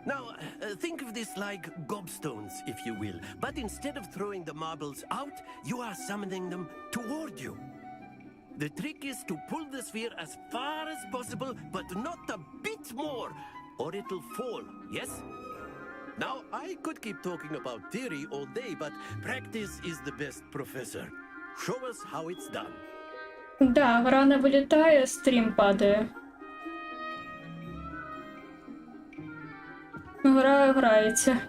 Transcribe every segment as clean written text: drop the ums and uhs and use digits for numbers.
Now, think of this like gobstones, if you will. But instead of throwing the marbles out, you are summoning them toward you. The trick is to pull the sphere as far as possible, but not a bit more, or it'll fall, yes? Now, I could keep talking about theory all day, but practice is the best professor. Show us how it's done. Да, гра не вилітає, стрім падає. Гра грається.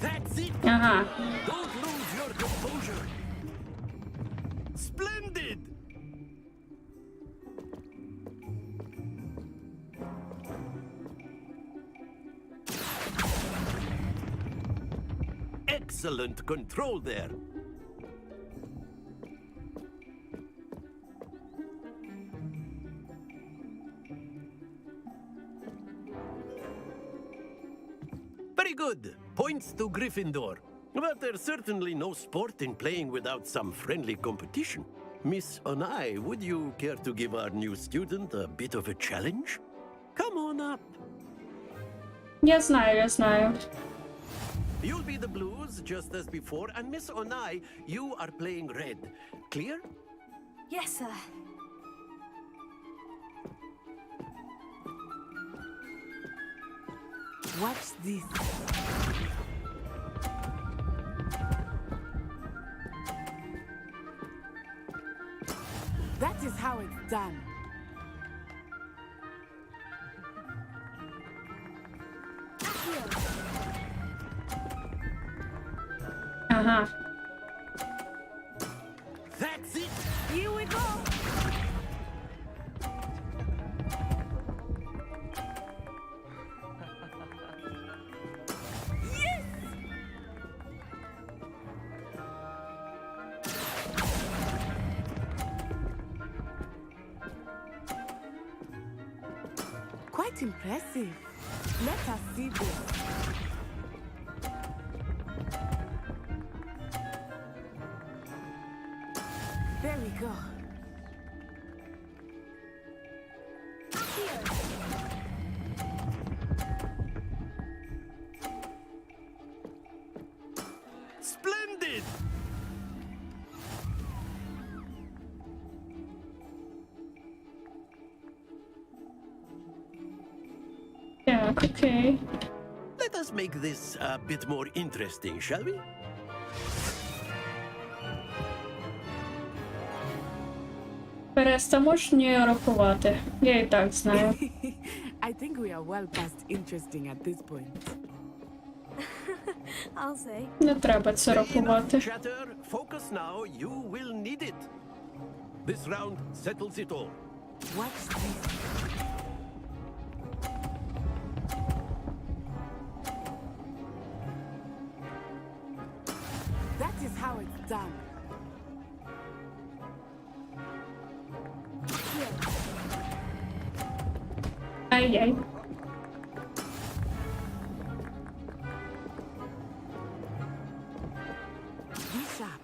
That's it! Ага. Don't lose your composure! Splendid! Excellent control there. Very good. Points to Gryffindor. But there's certainly no sport in playing without some friendly competition. Miss Onai, would you care to give our new student a bit of a challenge? Come on up. Я знаю, я знаю. You'll be the blues, just as before, and Miss Onai, you are playing red. Clear? Yes, sir. Watch this. That is how it's done. Ага. That's it! Here we go. Quite impressive. Let us see this. There we go. Splendid! Так, окей. Let us make this a bit more interesting, shall we? Переста, можеш мені рахувати? Я і так знаю. I think we are well past interesting at this point. I'll say. Не треба це рахувати. Enough chatter. Focus now. You will need it. This round settles it all. Watch this. That is how it's done. Ай-яй. Be sharp.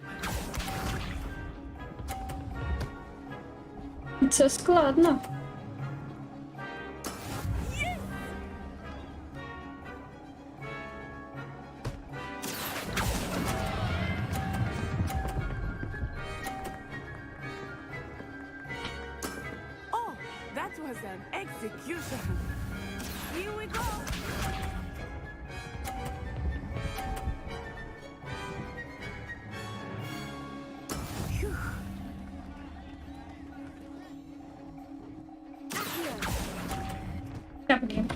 Це складно. Oh, that was an execution. Here we go. Phew. Та, блін.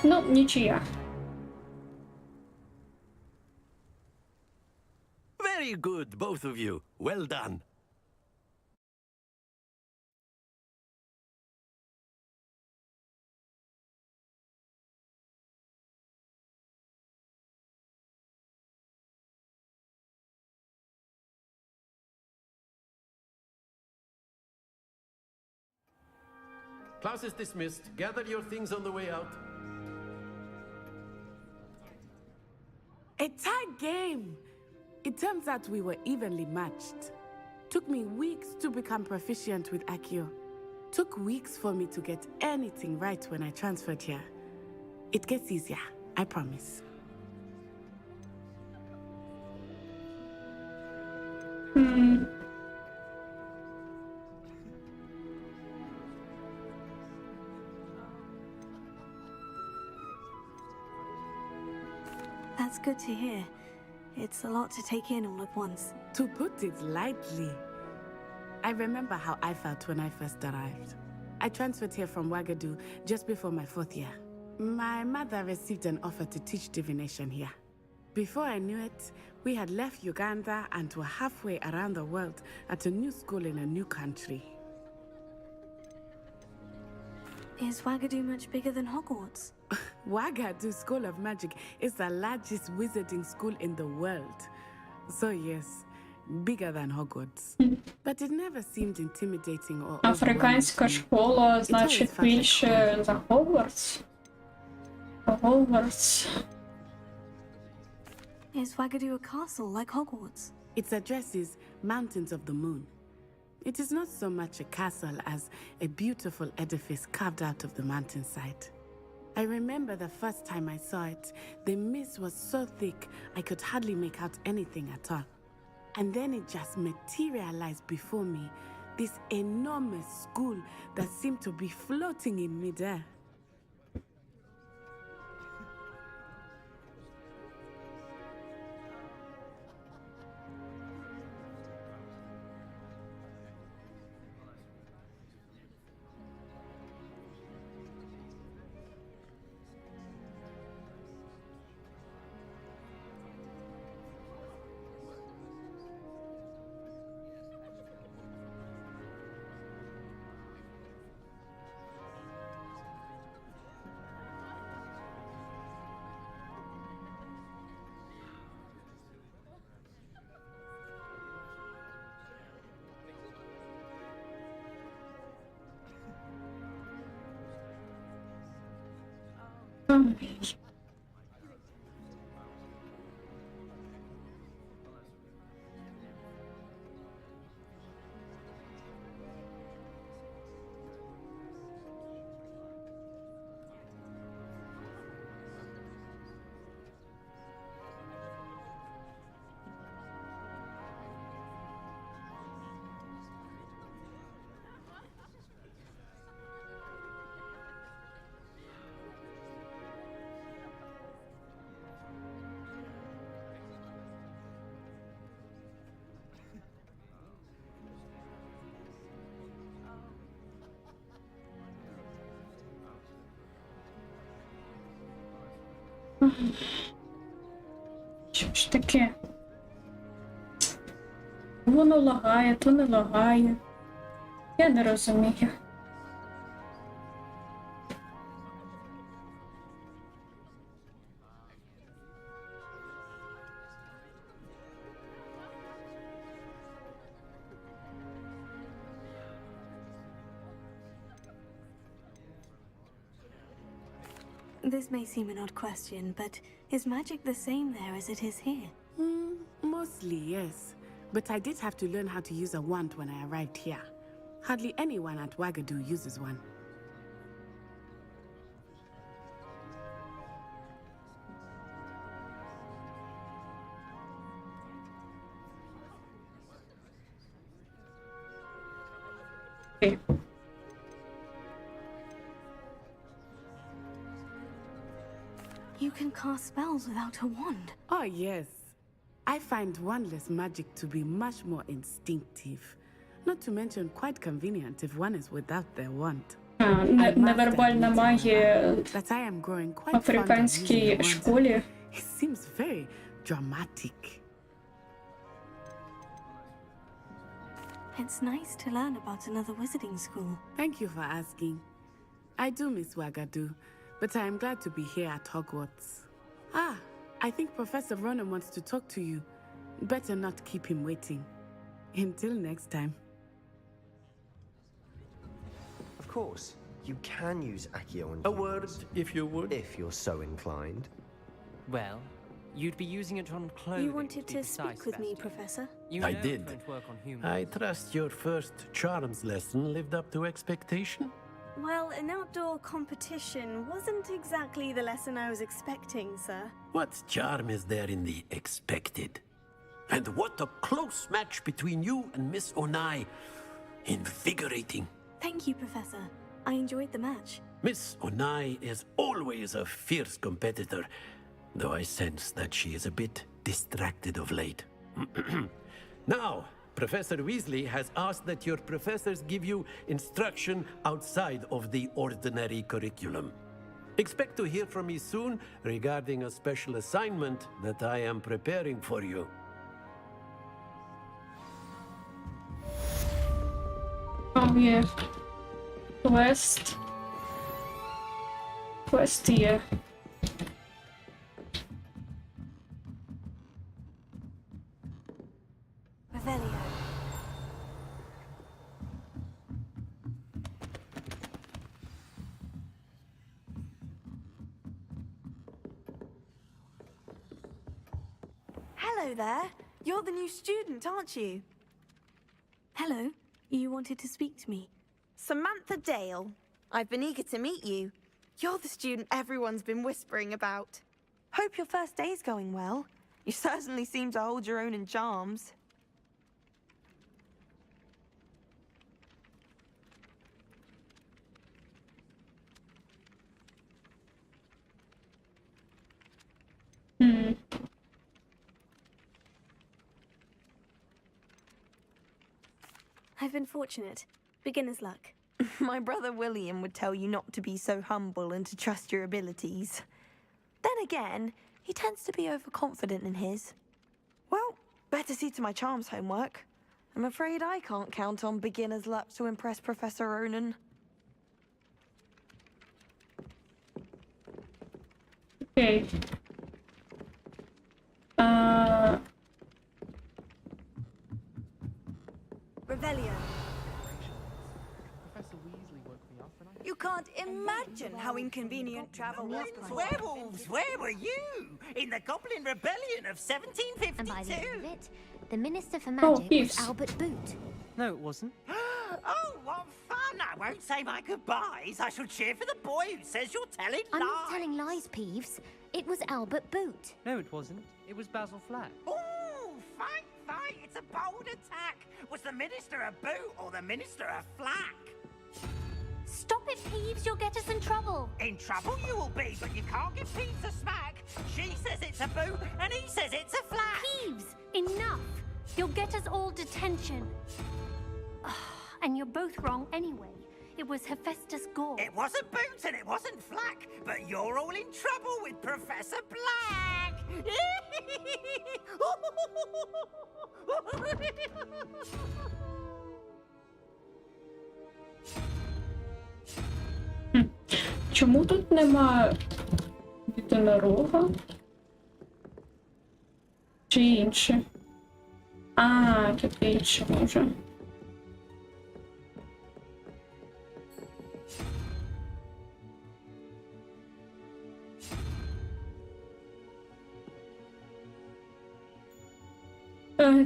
Ну, нічия. Very good, both of you. Well done. Class is dismissed. Gather your things on the way out. A tie game! It turns out we were evenly matched. Took me weeks to become proficient with F.A.Q. Took weeks for me to get anything right when I transferred here. It gets easier, I promise. That's good to hear. It's a lot to take in all at once. To put it lightly, I remember how I felt when I first arrived. I transferred here from Ouagadougou just before my 4th year. My mother received an offer to teach divination here. Before I knew it, we had left Uganda and were halfway around the world at a new school in a new country. Is Ouagadougou much bigger than Hogwarts? Ouagadougou School of Magic is the largest wizarding school in the world. So yes, bigger than Hogwarts. But it never seemed intimidating or Африканська школа, значить, більше за Hogwarts. Hogwarts. Is Ouagadougou a castle like Hogwarts? Its address is Mountains of the Moon. It is not so much a castle as a beautiful edifice carved out of the mountainside. I remember the first time I saw it, the mist was so thick I could hardly make out anything at all. And then it just materialized before me, this enormous school that seemed to be floating in midair. Що ж таке? Воно лагає, то не лагає. Я не розумію. This may seem an odd question, but is magic the same there as it is here? Mostly, yes. But I did have to learn how to use a wand when I arrived here. Hardly anyone at Ouagadougou uses one. Okay. You can cast spells without a wand. Oh, yes. I find wandless magic to be much more instinctive. Not to mention quite convenient if one is without their wand. Невербальна магія That I am growing quite в африканській школі. It seems very dramatic. It's nice to learn about another wizarding school. Thank you for asking. I do miss Ouagadougou, but I am glad to be here at Hogwarts. Ah, I think Professor Ronan wants to talk to you. Better not keep him waiting. Until next time. Of course, you can use Accio on A word, if you would. if you're so inclined. Well, You'd be using it on clothing. You wanted be to precise, speak with me, Sebastian. Professor? You I know did. it won't work on humans. I trust your first charms lesson lived up to expectation? Well, an outdoor competition wasn't exactly the lesson I was expecting, sir. What charm is there in the expected? And what a close match between you and Miss Onai. Invigorating. Thank you, Professor. I enjoyed the match. Miss Onai is always a fierce competitor, though I sense that she is a bit distracted of late. Now, Professor Weasley has asked that your professors give you instruction outside of the ordinary curriculum. Expect to hear from me soon regarding a special assignment that I am preparing for you. Є квест є. Revelio. Hello there. You're the new student, aren't you? Hello. You wanted to speak to me? Samantha Dale. I've been eager to meet you. You're the student everyone's been whispering about. Hope your first day's going well. You certainly seem to hold your own in charms. I've been fortunate. Beginner's luck. My brother William would tell you not to be so humble and to trust your abilities. Then again, he tends to be overconfident in his. Well, better see to my charms homework. I'm afraid I can't count on beginner's luck to impress Professor Ronan. Окей. Revelio. Professor Weasley woke me up and I... You can't imagine how inconvenient travel was before. Werewolves, where were you? In the Goblin Rebellion of And by the end of 1752? it, the Minister for Oh, Magic peeps. was Albert Boot. No, it wasn't. Oh, what fun! I won't say my goodbyes. I shall cheer for the boy who says you're telling I'm lies. not telling lies, Peeves. It was Albert Boot. No, it wasn't. It was Basil Flack. Oh, fight, fight! It's a bold attack. Was the Minister a boot or the Minister a flack? Stop it, Peeves. You'll get us in trouble. In trouble you will be, but you can't give Peeves a smack. She says it's a boot and he says it's a flack. Peeves, enough. You'll get us all detention. And you're both wrong anyway. It was Hephaestus Gore. It wasn't boot and it wasn't flack, but you're all in trouble with Professor Black. Чому тут нема єдинорога? Чи інше? А, тут інше може.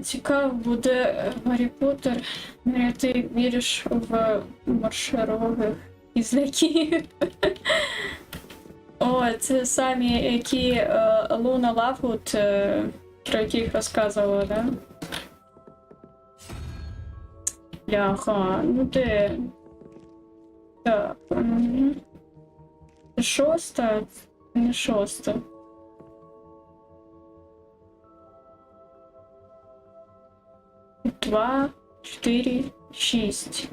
Цікаво буде Гаррі Поттер. Ти віриш в марширових ізляків? О, це самі, які Луна Лавгуд, про яких розказувала, да? Бляха, ну де? Так, шоста? Не шоста. Два, 4, 6.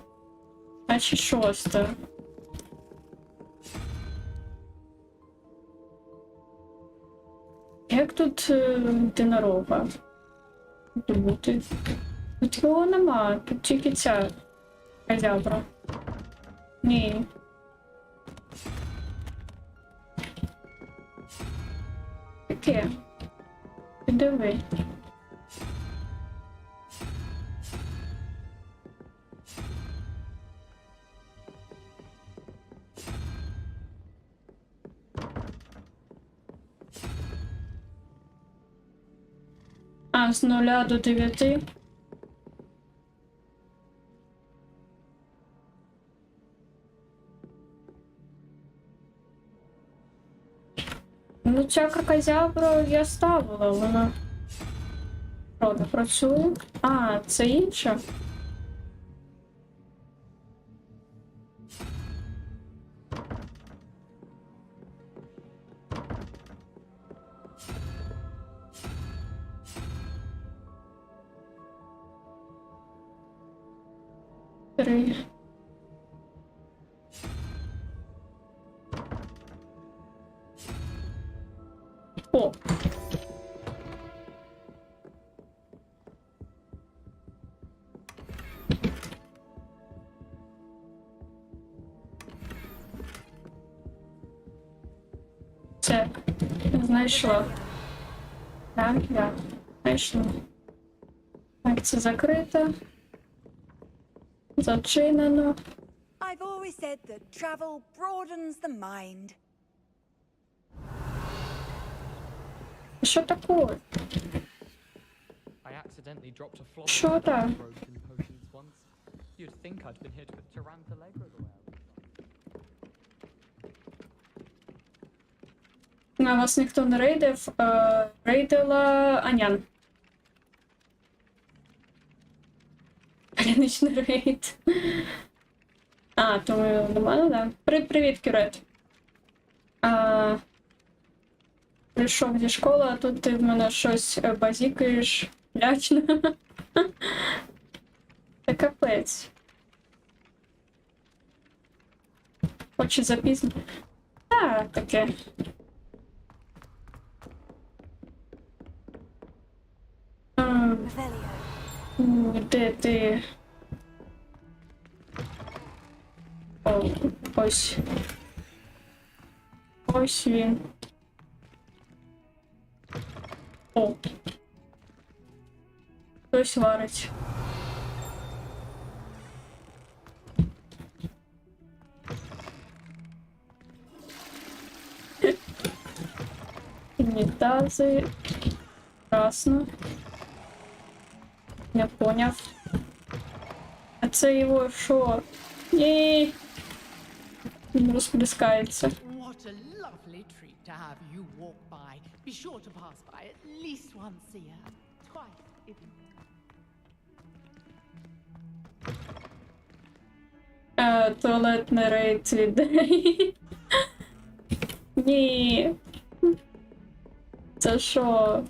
Значить шоста. Як тут єдинорога бути? Тут його нема, тут тільки ця козябра. Ні. Таке. Підиви. А, з 0 до 9. Ну, ця кракозябру я ставила, вона... Що, не працює? А, це інше? Три. О! Це знайшла. Так, я знайшла. Так, це закрито. Зачинено. I've always said that travel broadens the mind. Що таке? I accidentally dropped a flop Що там? broken potions once. You'd think I'd been hit with Tarantallegro the way I was. На вас ніхто не рейдив. Рейдила Анян. Граничний рейд. А, то до мене, да. Привіт, Кюрет. Прийшов зі школи, а тут ти в мене щось базікаєш лячно. Це капець. Хоче запізно. А, таке. Де ти? О, ось. Ось він. О. Хтось варить. Унітази. Красно. Не поняв. А це його що? Ні. Він розплескається. What a lovely treat to have you walk by. Be sure to pass by at least once a year. Twice, if you... Туалетний рейд людей. Ні. Це що?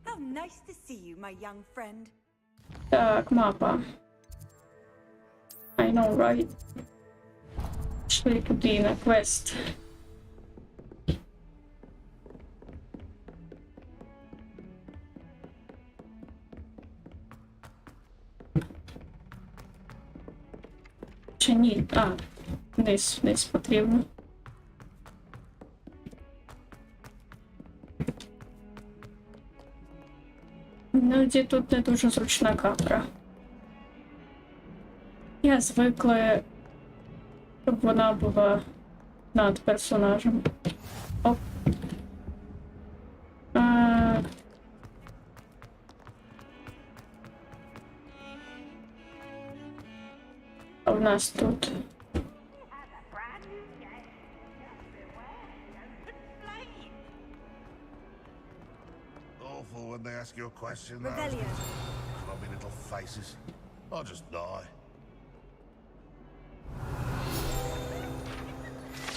How nice to see you, my young friend. Так, мапа. I know, right? Пішли туди на квест. Чи ні? А, вниз потрібно. Ну, тут не дуже зручна камера. Я звикла, щоб вона була над персонажем. Оп. А в нас тут. Awful when they ask you a question. Revelio. Crummy little faces. I'll just die.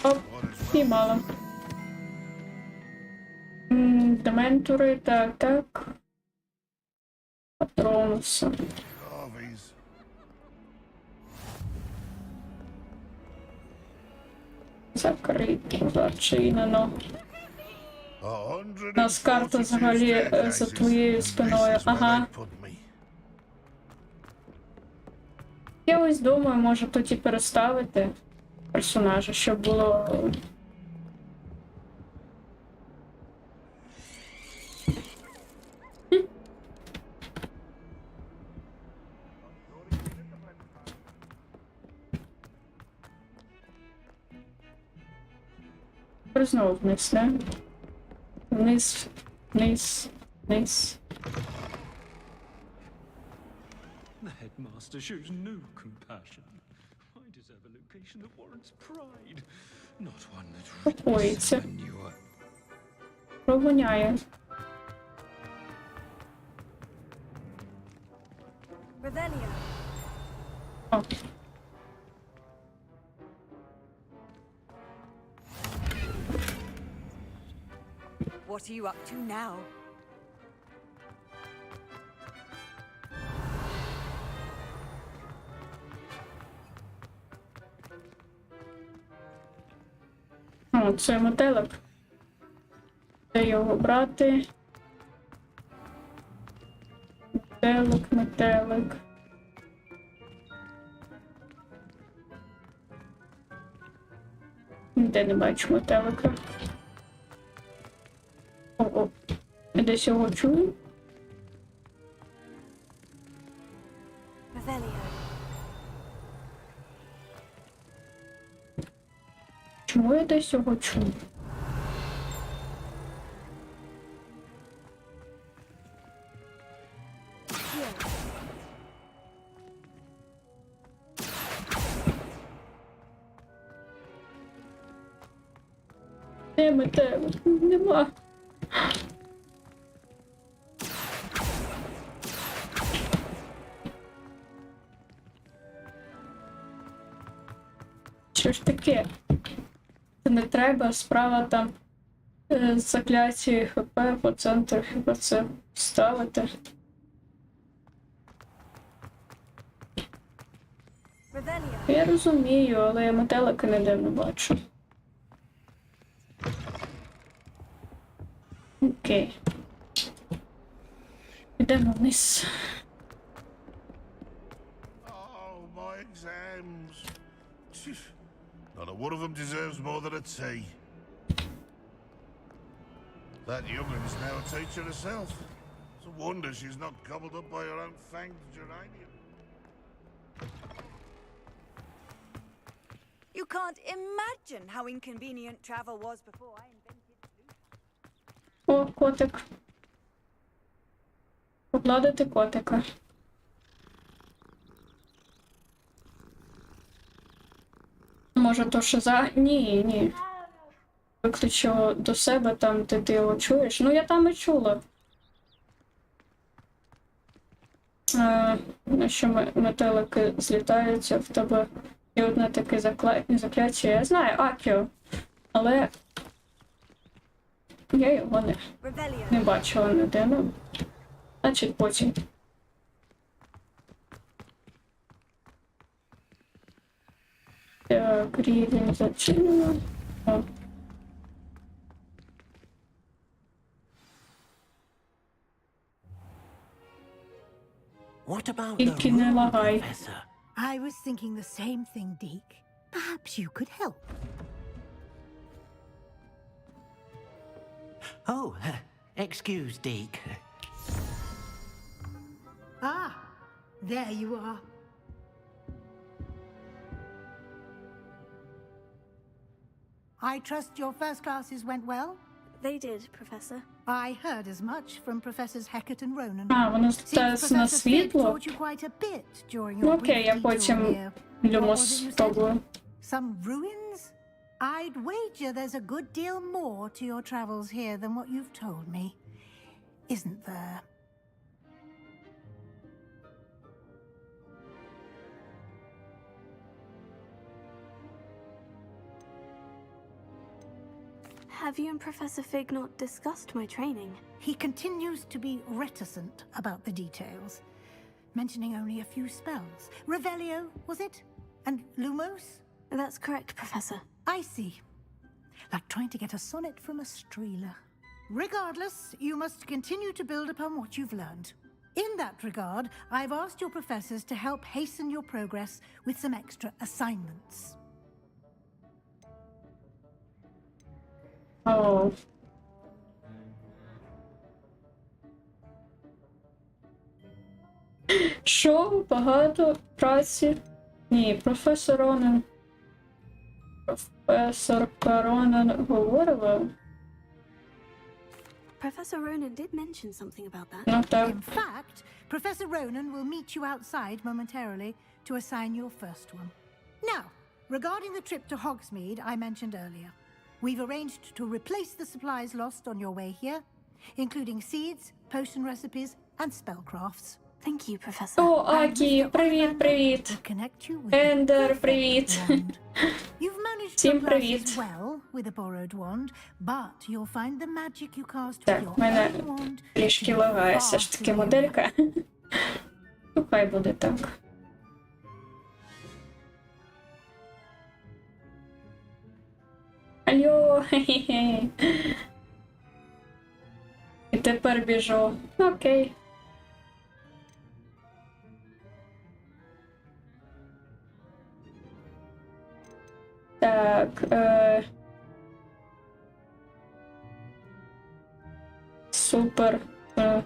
Оп, піймала. Дементури, так. Патронуси. Harveys. Закрито, зачинено. 142 У нас карта взагалі за твоєю спиною. Ага. Я ось думаю, може тут і переставити персонажа, щоб було... Знову вниз, да? Вниз, вниз, вниз. The headmaster shows no compassion. I deserve a location that warrants pride, not one that Покоїться. manure. Провоняє. Revelio. О. What are you up to now? О, це метелик. Де його брати? Метелик, метелик. Ніде не бачу метелика. О, я десь його чую. Revelio. Чому я десь його чую? Де метелик? Нема. Що ж таке? Це не треба, справа там закляті ХП по центру, хіба це ставити. Revelio. Я розумію, але я метелика ніде не бачу. Окей. Йдемо вниз. Oh, my exams. Not a one of them deserves more than a T. That youngun's now a teacher herself. It's a wonder she's not gobbled up by her own fanged geranium. You can't imagine how inconvenient travel was before I invented blue. О, котик. Погладити котика. Може, то шиза? Ні, ні. Виклич його до себе там, де ти його чуєш. Ну, я там і чула. Що метелики злітаються в тебе. І одне таке закляття. Я знаю, Акіо. Але я його не бачила ніде. Ну, значить, потім. Так, рівень зачинено. О. What about Тільки the не room, лагай. Professor? I was thinking the same thing, Deke. Perhaps you could help. Oh, excuse, Deke. Ah, there you are. I trust your first classes went well? They did, Professor. I heard as much from Professors Heckert and Ronan. А, воно стається на світло. Taught you quite a bit during Ну, your окей, я brief потім detour here. йому What was it you said? спробую. Some ruins? I'd wager there's a good deal more to your travels here than what you've told me. Isn't there? Have you and Professor Fig not discussed my training? He continues to be reticent about the details, mentioning only a few spells. Revelio, was it? And Lumos? That's correct, Professor. I see. Like trying to get a sonnet from a streeler. Regardless, you must continue to build upon what you've learned. In that regard, I've asked your professors to help hasten your progress with some extra assignments. О. Що? Багато праці? Ні, професор Ронен. професор Ронан говорила. Professor Ronan did mention something about that. Ну так. In fact, Professor Ronan will meet you outside momentarily to assign your first one. Now, regarding the trip to Hogsmeade I mentioned earlier, we've arranged to replace the supplies lost on your way here, including seeds, potion recipes, and spellcrafts. Thank you, Professor. О, Акі, привіт, привіт. Ендер, привіт. Всім привіт. Well with a borrowed wand, but you'll find the magic you cast with Так, your в мене own wand. трішки лагає все ж таки моделька. Ну, хай буде так. Алло, хе-хе-хе. І тепер біжу. Окей. Так, супер. Так.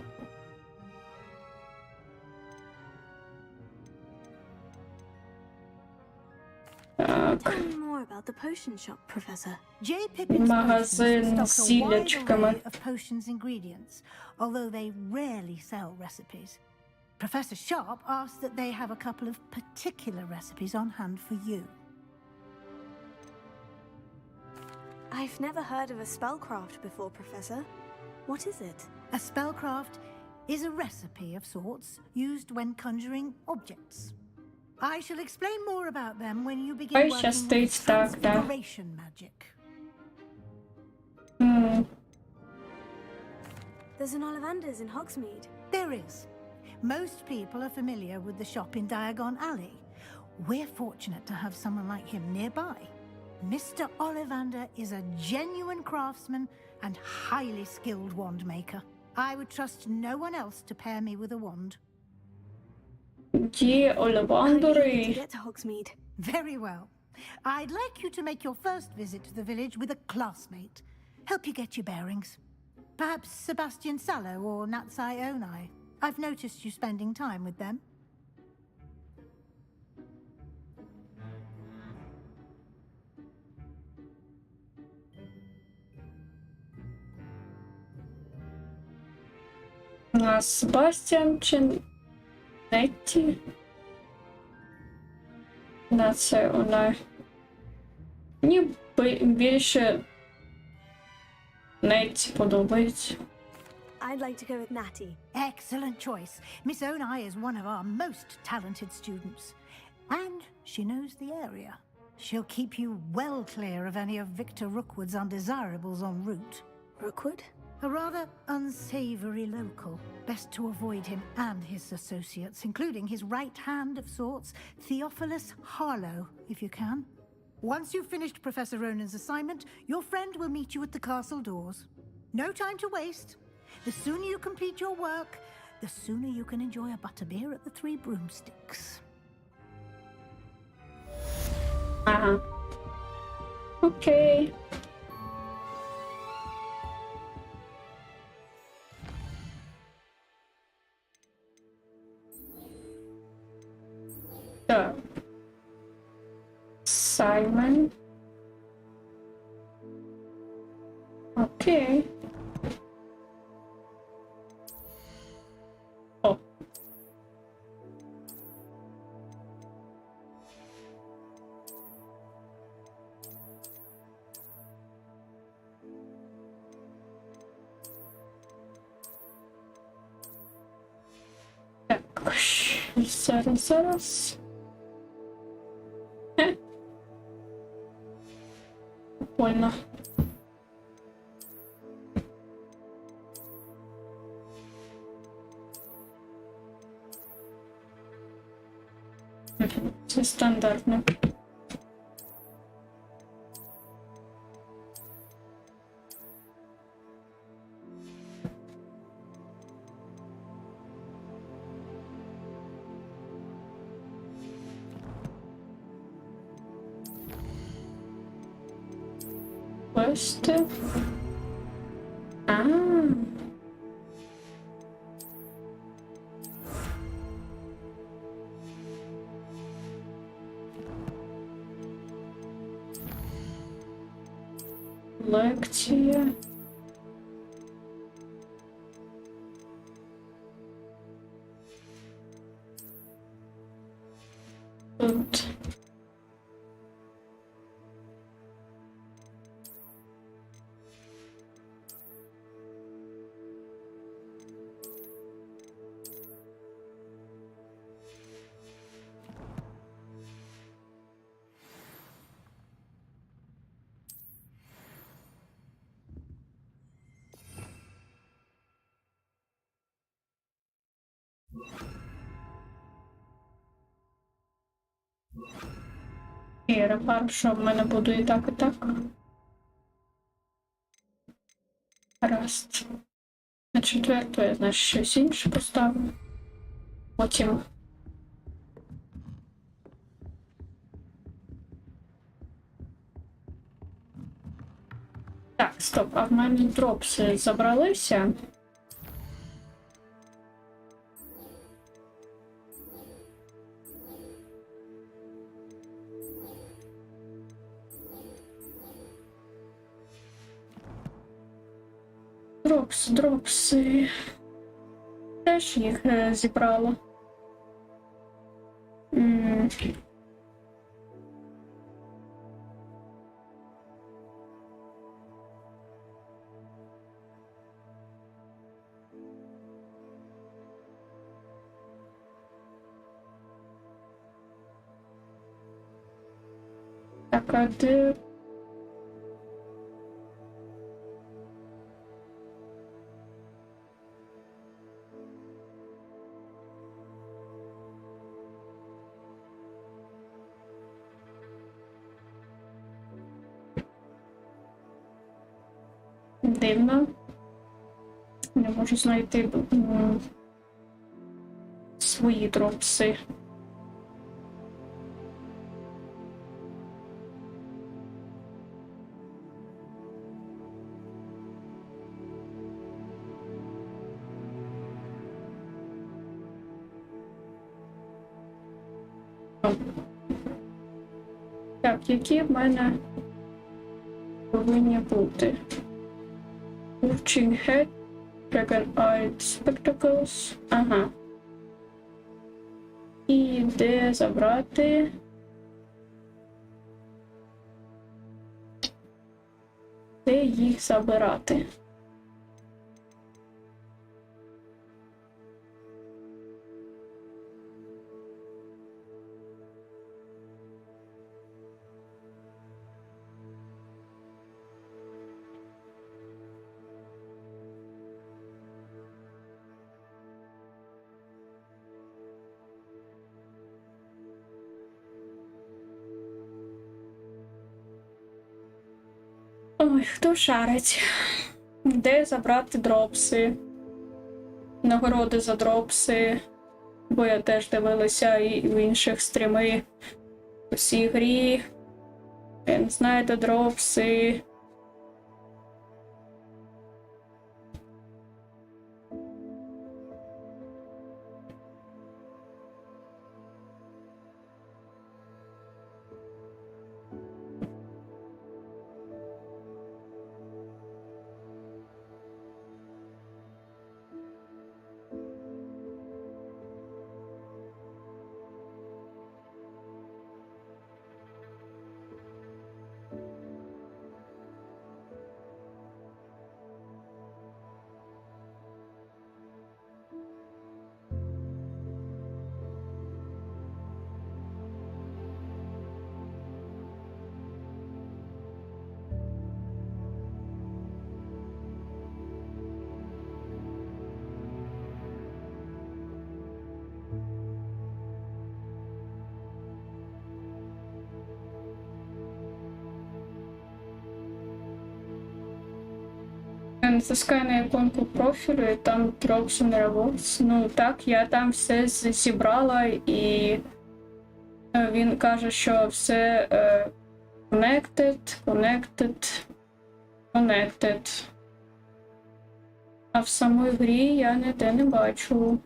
Tell me more about the potion shop, Professor. J. Pippin's Магазин potions з stock a wide зілячками. array of potions ingredients, although they rarely sell recipes. Professor Sharp asked that they have a couple of particular recipes on hand for you. I've never heard of a spellcraft before, Professor. What is it? A spellcraft is a recipe of sorts used when conjuring objects. I shall explain more about them when you begin Ой, working щас with стоїть так, да. transfiguration magic. There's an Ollivander's in Hogsmeade. There is. Most people are familiar with the shop in Diagon Alley. We're fortunate to have someone like him nearby. Mr. Ollivander is a genuine craftsman and highly skilled wand maker. I would trust no one else to pair me with a wand. Є To Олевандори. get to Hogsmeade. Very well. I'd like you to make your first visit to the village with a classmate. Help you get your bearings. Perhaps Sebastian Sallow or Natsai Onai. I've noticed you spending time with them. У нас Себастьян чи Нетті. На це вона. Мені більше Нетті подобається. I'd like to go with Natty. Excellent choice. Miss Onai is one of our most talented students. And she knows the area. She'll keep you well clear of any of Victor Rookwood's undesirables en route. Rookwood? A rather unsavory local. Best to avoid him and his associates, including his right hand of sorts, Theophilus Harlow, if you can. Once you've finished Professor Ronan's assignment, your friend will meet you at the castle doors. No time to waste. The sooner you complete your work, the sooner you can enjoy a butterbeer at the Three Broomsticks. Ага. Окей. Так. Саймон. Окей. О. Так. Зараз. Прикольно. Це стандартно. Квести. Лекція. Тут. І репар, що в мене буде і так, і так. Гаразд. На четверту я, значить, щось інше поставлю. Потім. Так, стоп, а в мене дропси забралися. Дропси. Теж їх зібрала. Так, а де... Дивно. Не можу знайти свої дропси. Так, які в мене повинні бути? Watching head, dragon-eyed spectacles. Ага. І де забрати? Де їх забирати? Ой, хто шарить? Де забрати дропси? Нагороди за дропси. Бо я теж дивилася і в інших стріми. У цій грі. Я не знаю, де дропси. Натискаю на іконку профілю і там Drops and Rewards. Ну так, я там все зібрала і він каже, що все connected. А в самій грі я ніде не бачу.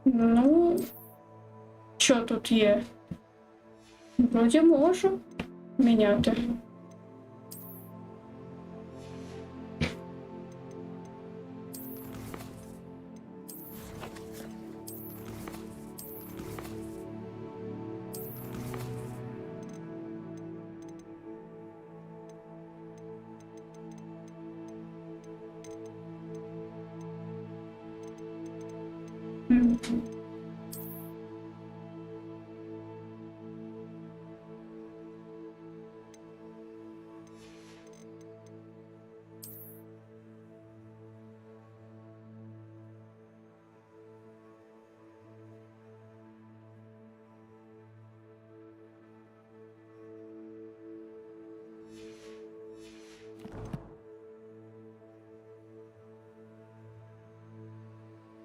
Ну, що тут є? Вроді можу міняти.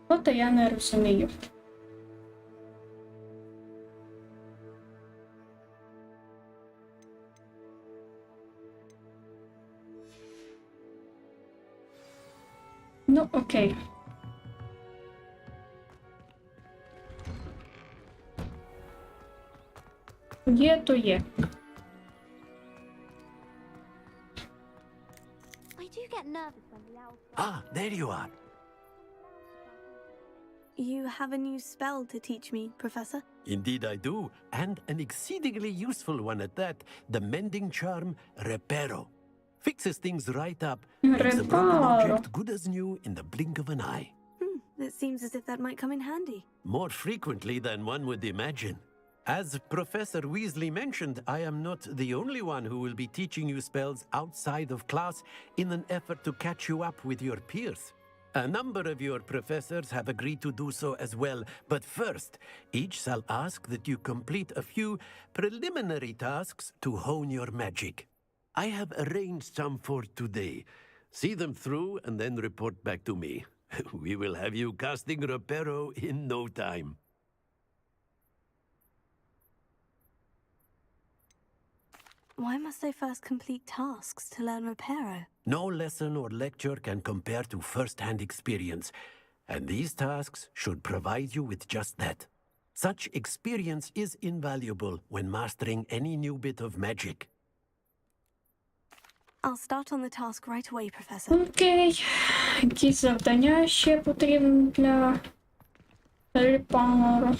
От я не розумію. Ну, окей. Є, то є. I do get nervous when the owls... Ah, there you are. You have a new spell to teach me, Professor? Indeed I do, and an exceedingly useful one at that. The mending charm, Reparo. Fixes things right up, makes a broken object good as new in the blink of an eye. It seems as if that might come in handy. More frequently than one would imagine. As Professor Weasley mentioned, I am not the only one who will be teaching you spells outside of class in an effort to catch you up with your peers. A number of your professors have agreed to do so as well, but first, each shall ask that you complete a few preliminary tasks to hone your magic. I have arranged some for today. See them through and then report back to me. We will have you casting Reparo in no time. Why must I first complete tasks to learn Reparo? No lesson or lecture can compare to first-hand experience, and these tasks should provide you with just that. Such experience is invaluable when mastering any new bit of magic. I'll start on the task right away, Professor. Окей. Які завдання ще потрібні для Reparo?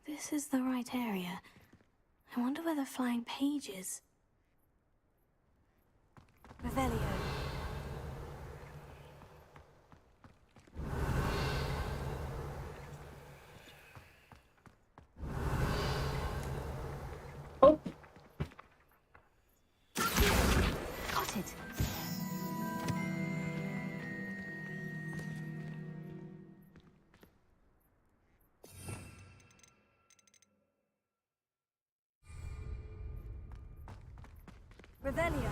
This is the right area. I wonder where the flying page is. Revelio. Oh. Got it. Revelio.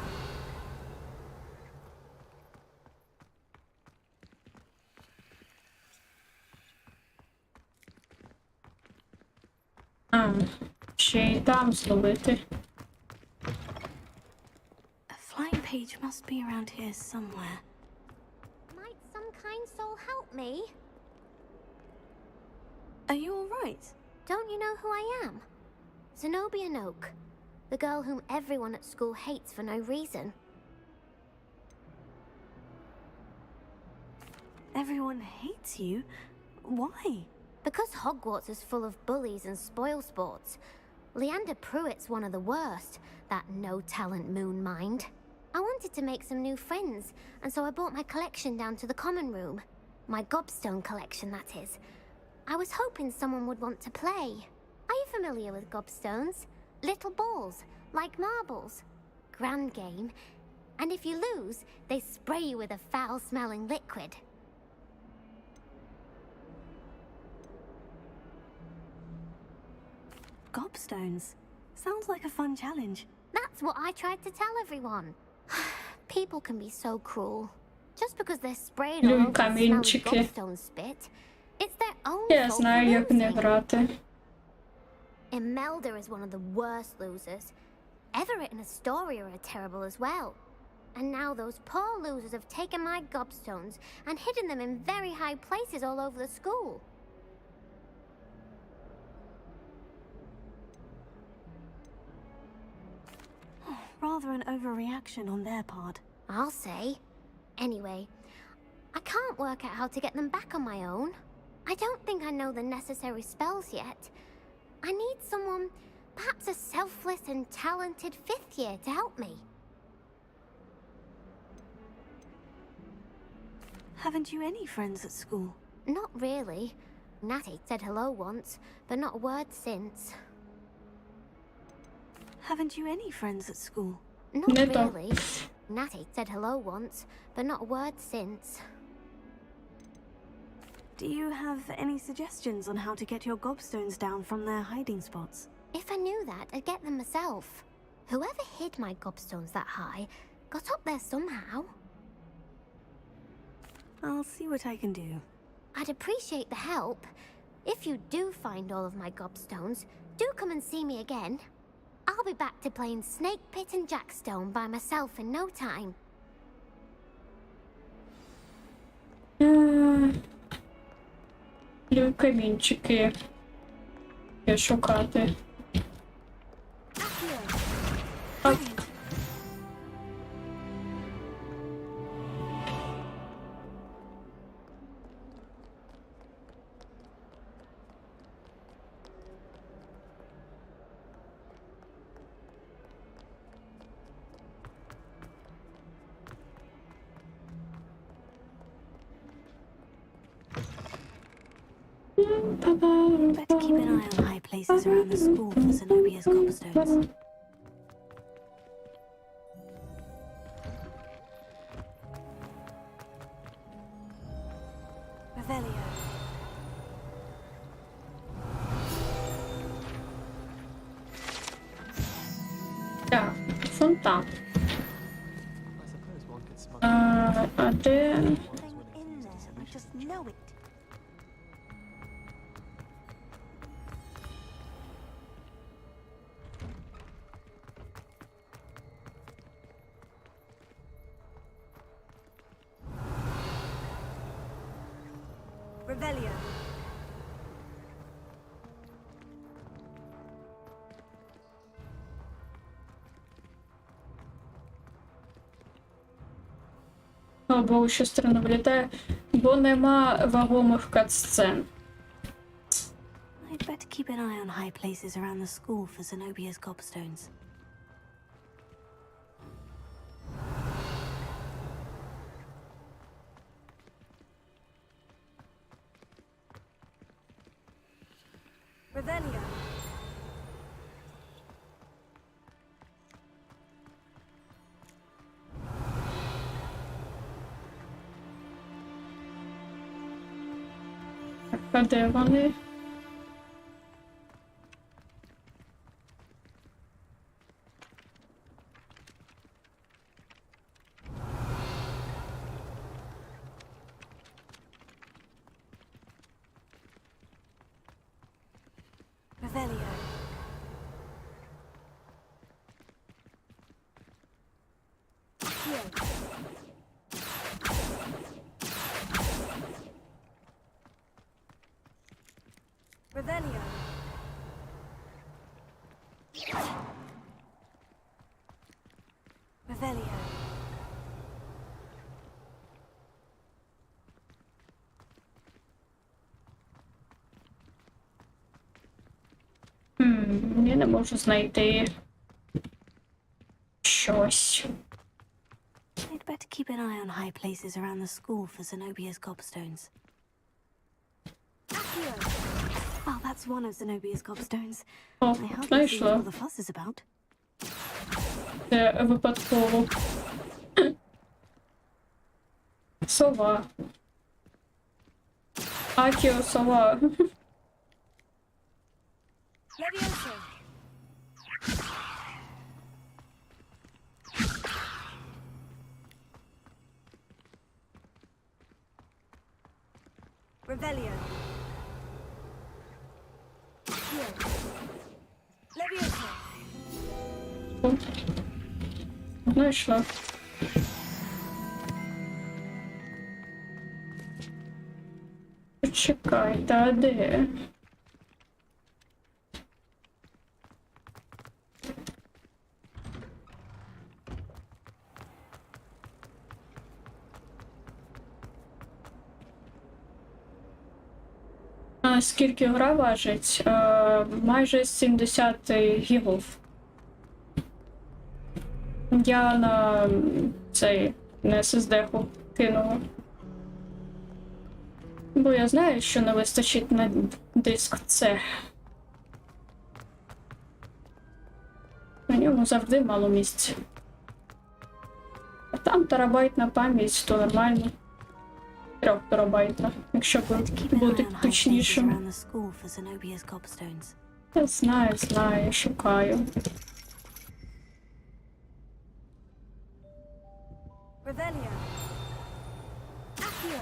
Ще й там зловити. A flying page must be around here somewhere. Might some kind soul help me? Are you all right? Don't you know who I am? Zenobia Noak, the girl whom everyone at school hates for no reason. Everyone hates you? Why? Because Hogwarts is full of bullies and spoilsports. Leander Pruitt's one of the worst, that no-talent moon mind. I wanted to make some new friends, and so I brought my collection down to the common room. My gobstone collection, that is. I was hoping someone would want to play. Are you familiar with gobstones? Little balls, like marbles. Grand game. And if you lose, they spray you with a foul-smelling liquid. Gobstones. Sounds like a fun challenge. That's what I tried to tell everyone. People can be so cruel. Just because they're sprayed all over smelly gobstone spit, it's their own fault. Я знаю, як не грати. Imelda is one of the worst losers. Everett and Astoria are terrible as well. And now those poor losers have taken my gobstones and hidden them in very high places all over the school. Rather an overreaction on their part. I'll say. Anyway, I can't work out how to get them back on my own. I don't think I know the necessary spells yet. I need someone, perhaps a selfless and talented 5th year to help me. Haven't you any friends at school? Not really. Natty said hello once, but not a word since. Haven't you any friends at school? Not really. Natty said hello once, but not a word since. Do you have any suggestions on how to get your gobstones down from their hiding spots? If I knew that, I'd get them myself. Whoever hid my gobstones that high got up there somehow. I'll see what I can do. I'd appreciate the help. If you do find all of my gobstones, do come and see me again. I'll be back to playing Snake Pit and Jackstone by myself in no time. Камінчики. Я шукати. Better keep an eye on high places around the school for Zenobia's gobstones. Revelio. Так, фонтан. А де... In there, I just know it. Revelio. О, бо що сторона вилітає, бо нема вагомих кат-сцен. I'd better keep an eye on high places around the school for Zenobia's gobstones. Revelio. А де вони? Revelio. Revelio. Revelio. Я не можу знайти щось. I'd better keep an eye on high places around the school for Zenobia's gobstones. Oh, that's one of Zenobia's gobstones. О, I hardly see what знайшла. all the fuss is about. Це випадково. Сова. Акіо сова. Levioso. Revelio. Levioso. Знайшла. Чекайте, а де? Скільки гра важить? Майже 70 гігов. Я на цей, на SSD-ху кинула. Бо я знаю, що не вистачить на диск C. На ньому завжди мало місця. А там терабайтна пам'ять, то нормально. 3 терабайтна, якщо бути точнішим. Я знаю, я шукаю. Revelio. Accio.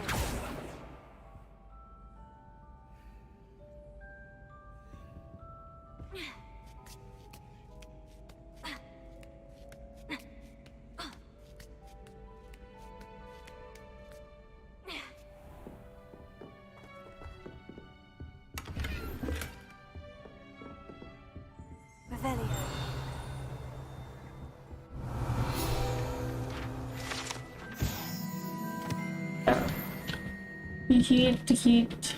Revelio. Гід.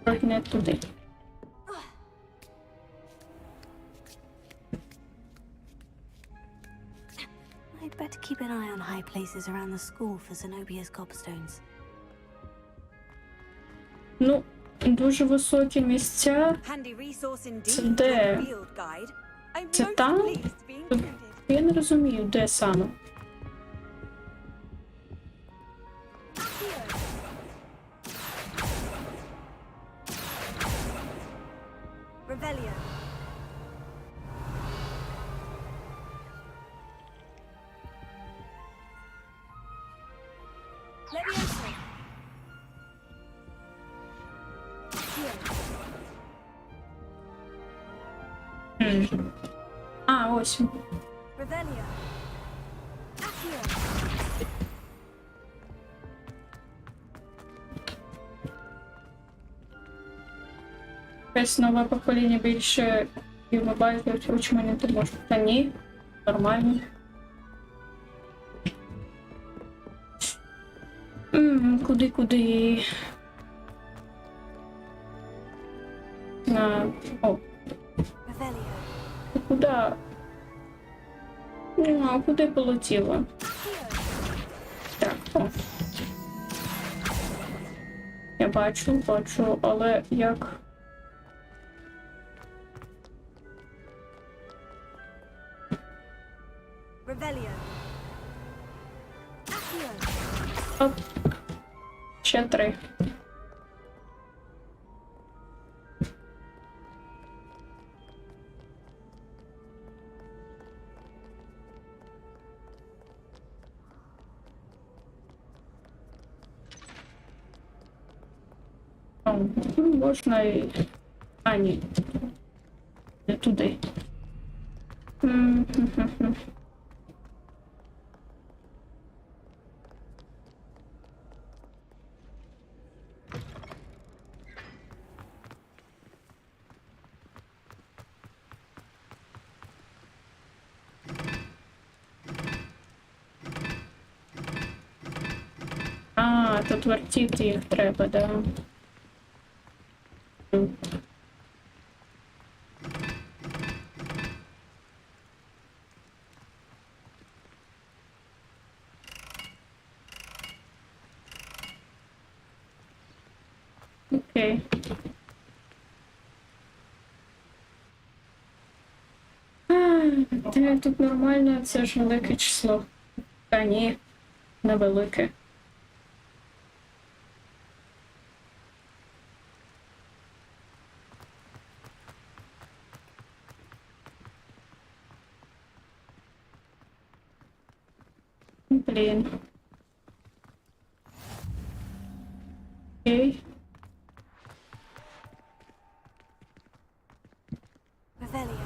Трохи не туди. I'd better keep an eye on high places around the school for Zenobia's gobstones. Ну, дуже високі місця. Handy resource indeed. Це де? Field guide. I'm Це most там? pleased to be included. Я не розумію, де саме. Revelio. Levioso. А, ось. Revelio. Accio. Якесь нове покоління більше і мобайлів учмені не може. Та ні, нормально. Куди? О. Куда? Ну, а куди полетіло? Так, о. Я бачу, але як? Revelio. Accio. Оп. Ще 3. Можна і... А, ні. Не туди. А, тут вертіти їх треба, да. Окей. Та тут нормально, це ж велике число. Та ні, невелике. Блін. Окей. Revelio.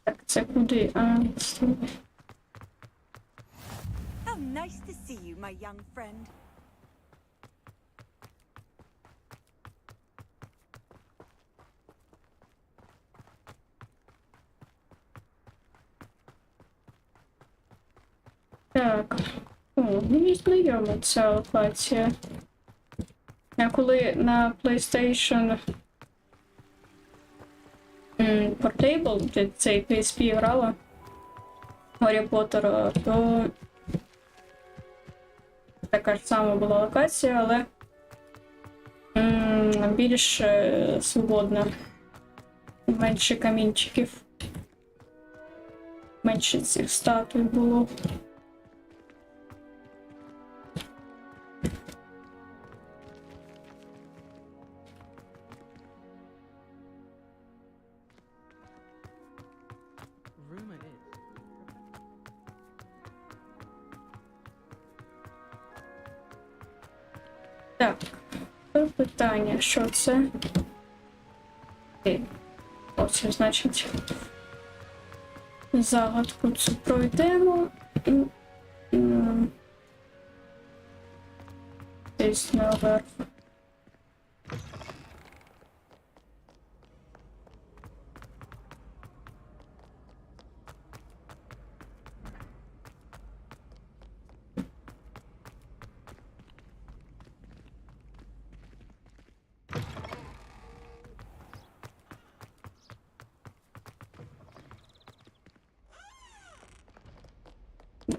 Так, це куди? How nice to see you, my young friend. Так. О, мені знайома ця локація. Я коли на PlayStation Portable, де цей PSP грала Гаррі Поттера, то така ж сама була локація, але більш свободна. Менше камінчиків. Менше цих статуй було. Rumor is. Так, питання, що це? Ось, значить, загадку цю пройдемо. Десь наверх.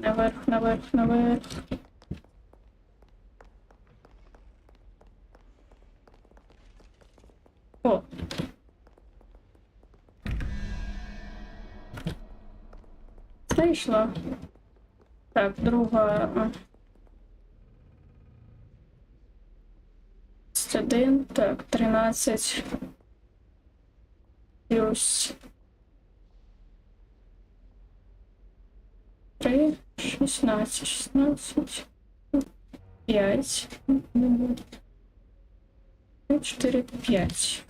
Наверх, наверх, наверх. О. Знайшла. Так, друга. Один, так, 13. Плюс 3, 16, 16, 5, 4, 5.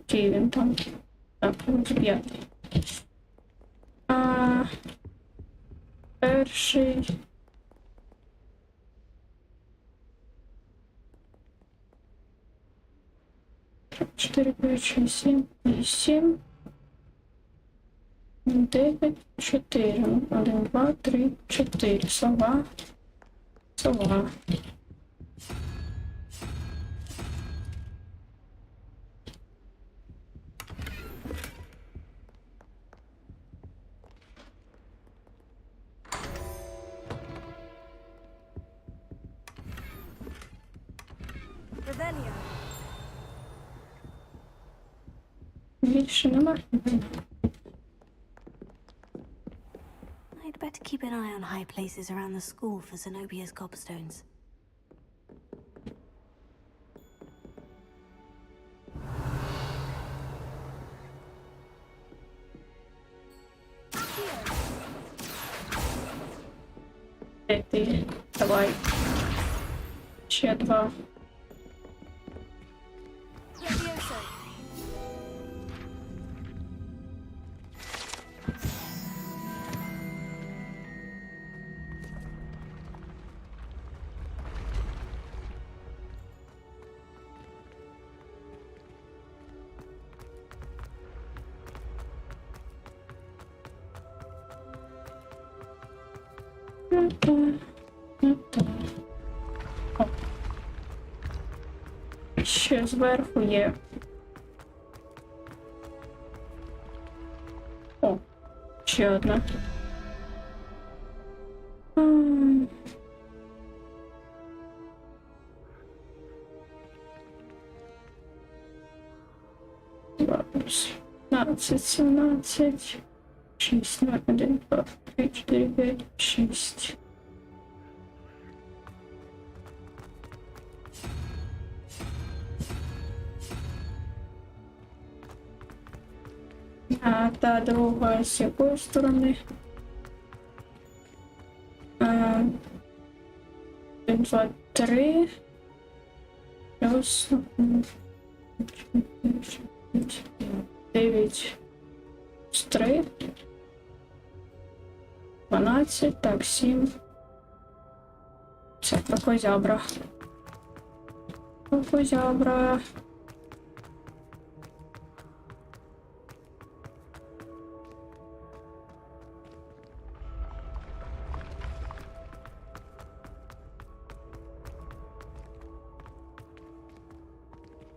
Окей, він там. Так, ось 5. Перший. 4, 5, 6, 7, 8, 9, 4. 1, 2, 3, 4. Сова. Сова. Revelio. Більше нема. I'd better keep an eye on high places around the school for Zenobia's gobstones. Де ти? Давай. Ще 2. Levioso. О. Ще зверху є. О, ще одна. Бабус. 15, 17, 6, 0, 1, 2, 3, 4, 5, 6. А та друга з якої сторони? 1, 2, 3. Плюс 9, 3, 12, так, 7. Це крокозябра. Крокозябра.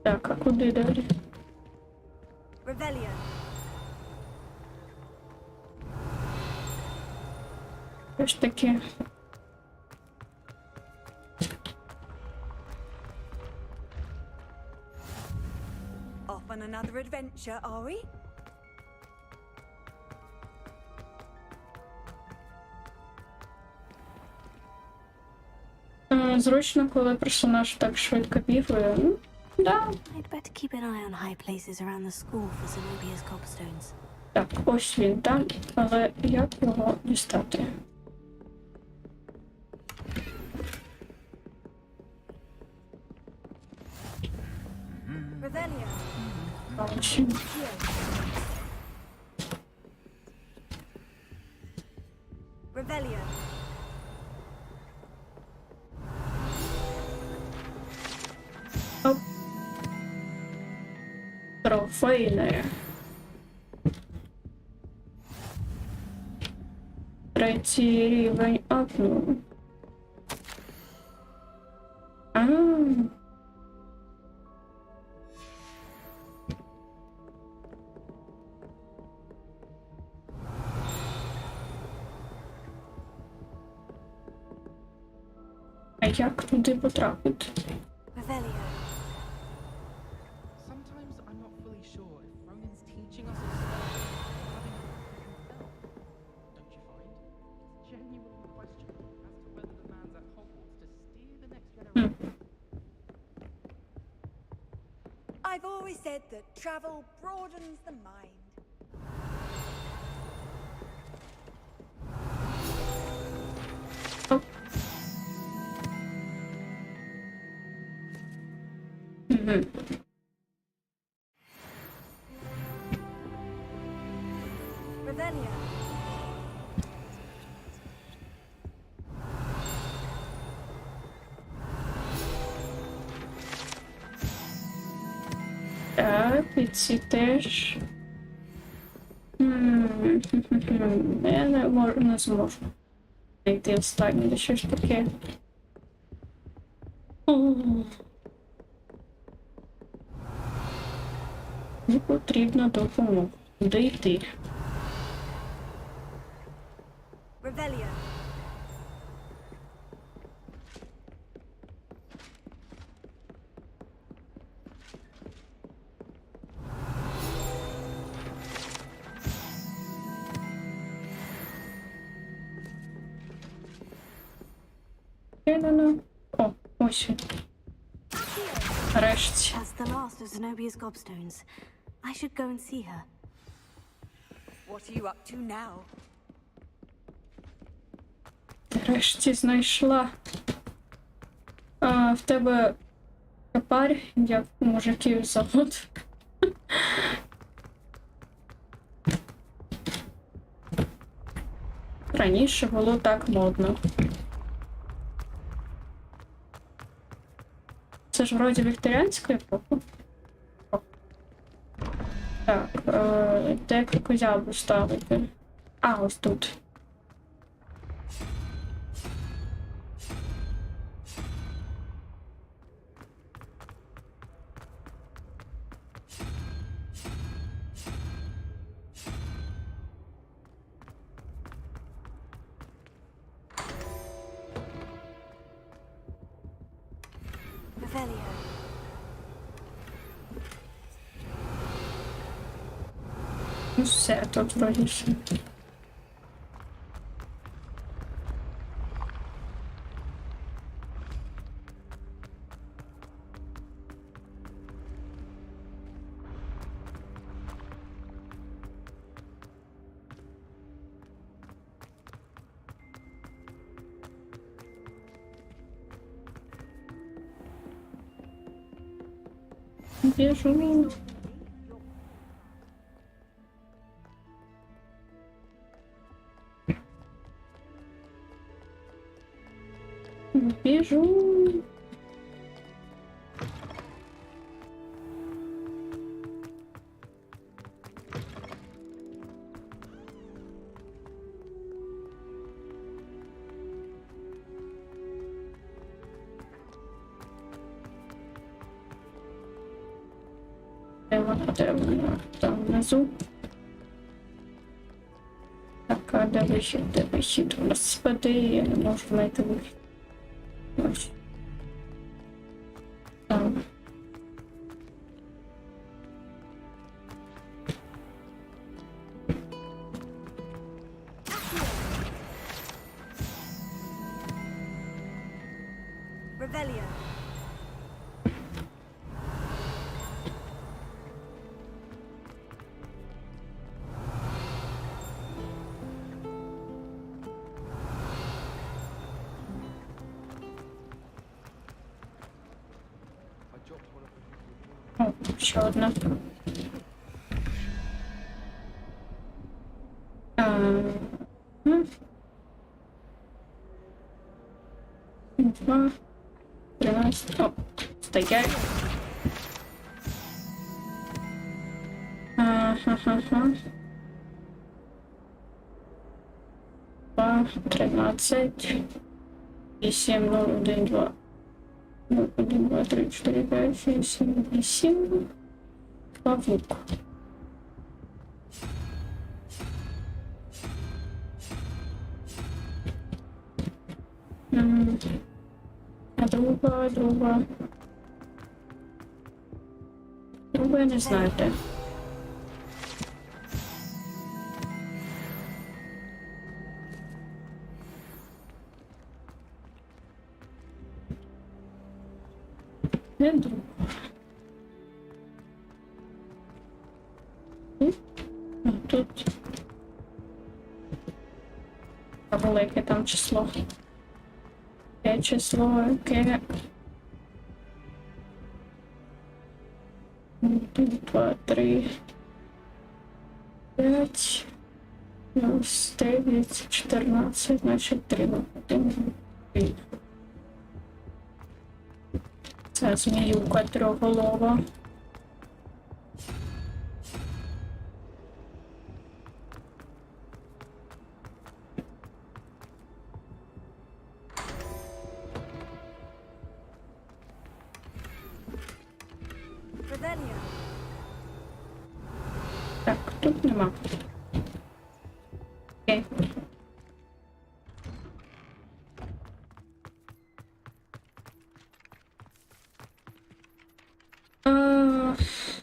Так, а куди далі? Revelio. Що ж таке? Off on another adventure, are we? Зручно, коли персонаж так швидко бігає. Ну, да. I'd better keep an eye on high places around the school for Zenobia's cobstones. Так, ось він там, але як його дістати? Revelio. Ось. Revelio. Оп. Трофейне. Третій рівень апну. А як туди потрапити? Revelio. Sometimes I'm not fully sure if Ronin's teaching us a spell or having a himself. Don't you find? It's genuinely questionable as to whether the man's at Hogwarts to steer the next generation. I've always said that travel broadens the mind. Revelio. Так, і ці теж. Я не зможу знайти останнє, що ж таке. Не потрібна допомога. Куди йти? Revelio. О, ось він. Нарешті. That's the last of Zenobia's gobstones. I should go and see her. What are you up to now? Нарешті знайшла. В тебе копар, як у мужиків завод. Раніше було так модно. Це ж вроді вікторіанська епоха. Так, де крокозябру ставити? А, ось тут. Revelio. Ну все, тут вроді все. Біжу. Біжу. Там внизу. Так, а де вихід, де вихід? Господи, я не можу знайти вихід. Ось. Там. Revelio. О, ще одна. Два. 13. О, стоять. Ага. 2, 13. 8, 0, 1, 2. 1, 2, 3, 4, 5, 6, 7, 8. Павук. Друга. Друга я не знаю де. Де друга? Тут. А велике там число. Яке число, яке? 1, 2, 3, 5, 9, 14, значить 3, 1, 3. Це зміюка трьохголова. Так, тут нема. Окей.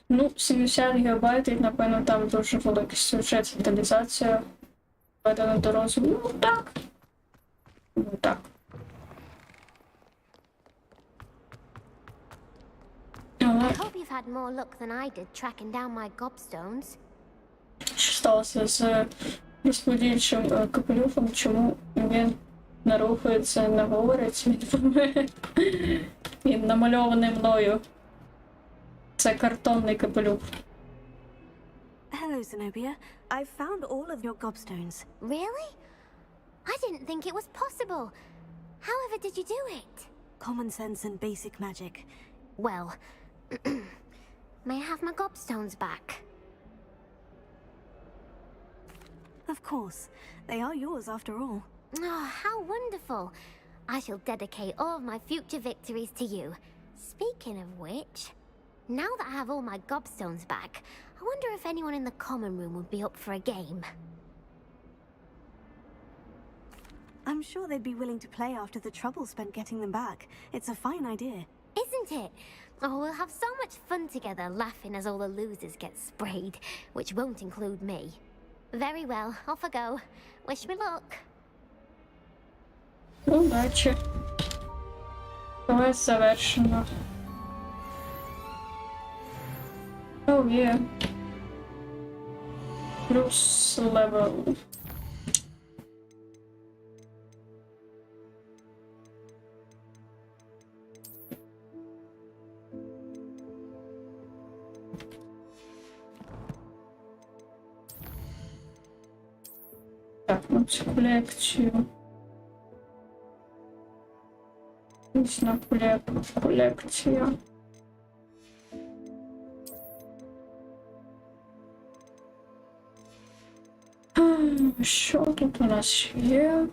Ну, 70 ГБ, і, напевно, там дуже великий сюжет, деталізація. Введена до розуму. Ну, так. Ну, так. I hope you've had more luck than I did tracking down my gobstones. Що сталося з розподільчим капелюхом? Чому він не рухається, не говорить? Він намальований мною. Це картонний капелюх. Hello, Zenobia. I've found all of your gobstones. Really? I didn't think it was possible. However did you do it? Common sense and basic magic. Well, may I have my gobstones back? Of course. They are yours after all. Oh, how wonderful. I shall dedicate all of my future victories to you. Speaking of which, now that I have all my gobstones back, I wonder if anyone in the common room would be up for a game. I'm sure they'd be willing to play after the trouble spent getting them back. It's a fine idea. Isn't it? Oh, we'll have so much fun together laughing as all the losers get sprayed, which won't include me. Very well, off I go. Wish me luck. Удачі. Квест завершено. Oh yeah. Плюс левел. цю колекцію. Різна колекція. Що тут у нас є?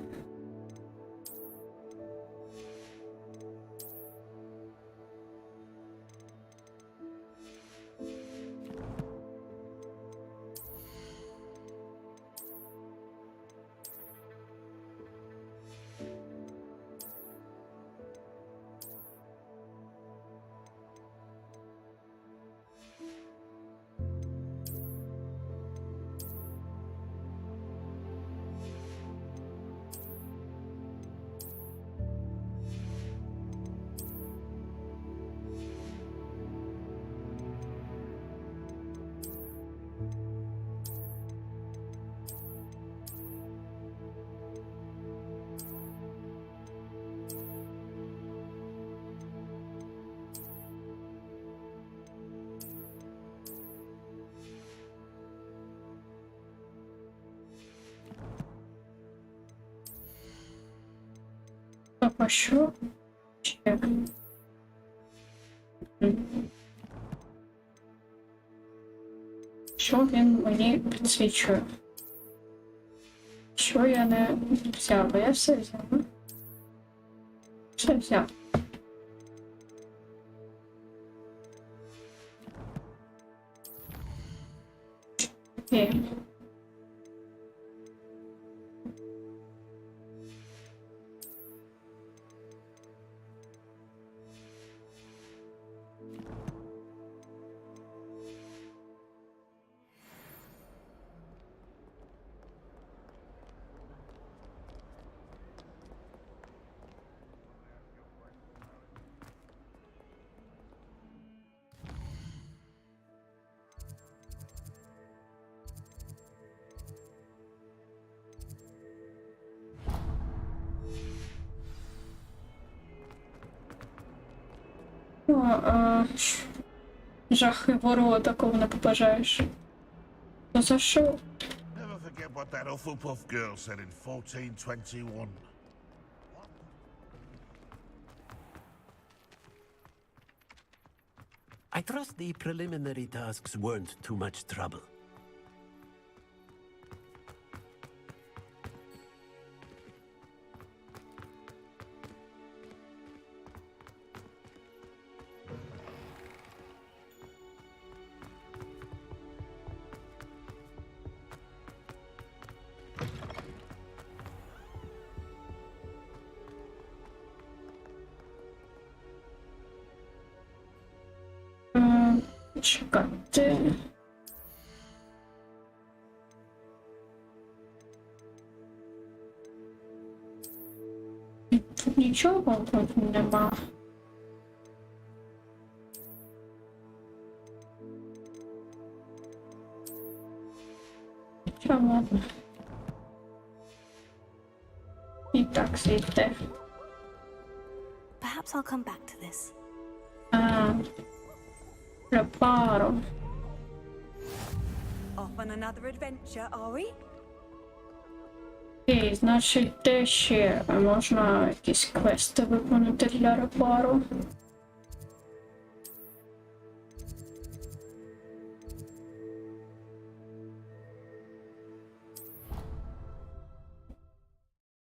А що? Чек. Що він мені підсвічує? Що я не взяла? Я все взяла. Все взяла. Окей. Жахи ворога такого не побажаєш. Ну за що? Never forget what that Hufflepuff girl said in 1421. I trust the preliminary tasks weren't too much trouble. Чекайте. Тут нічого тут нема. Чому? І так звідти. Perhaps I'll come back to this. Препару. Off on another adventure, are we? Окей, значить, де ще можна якісь квести виконати для репару?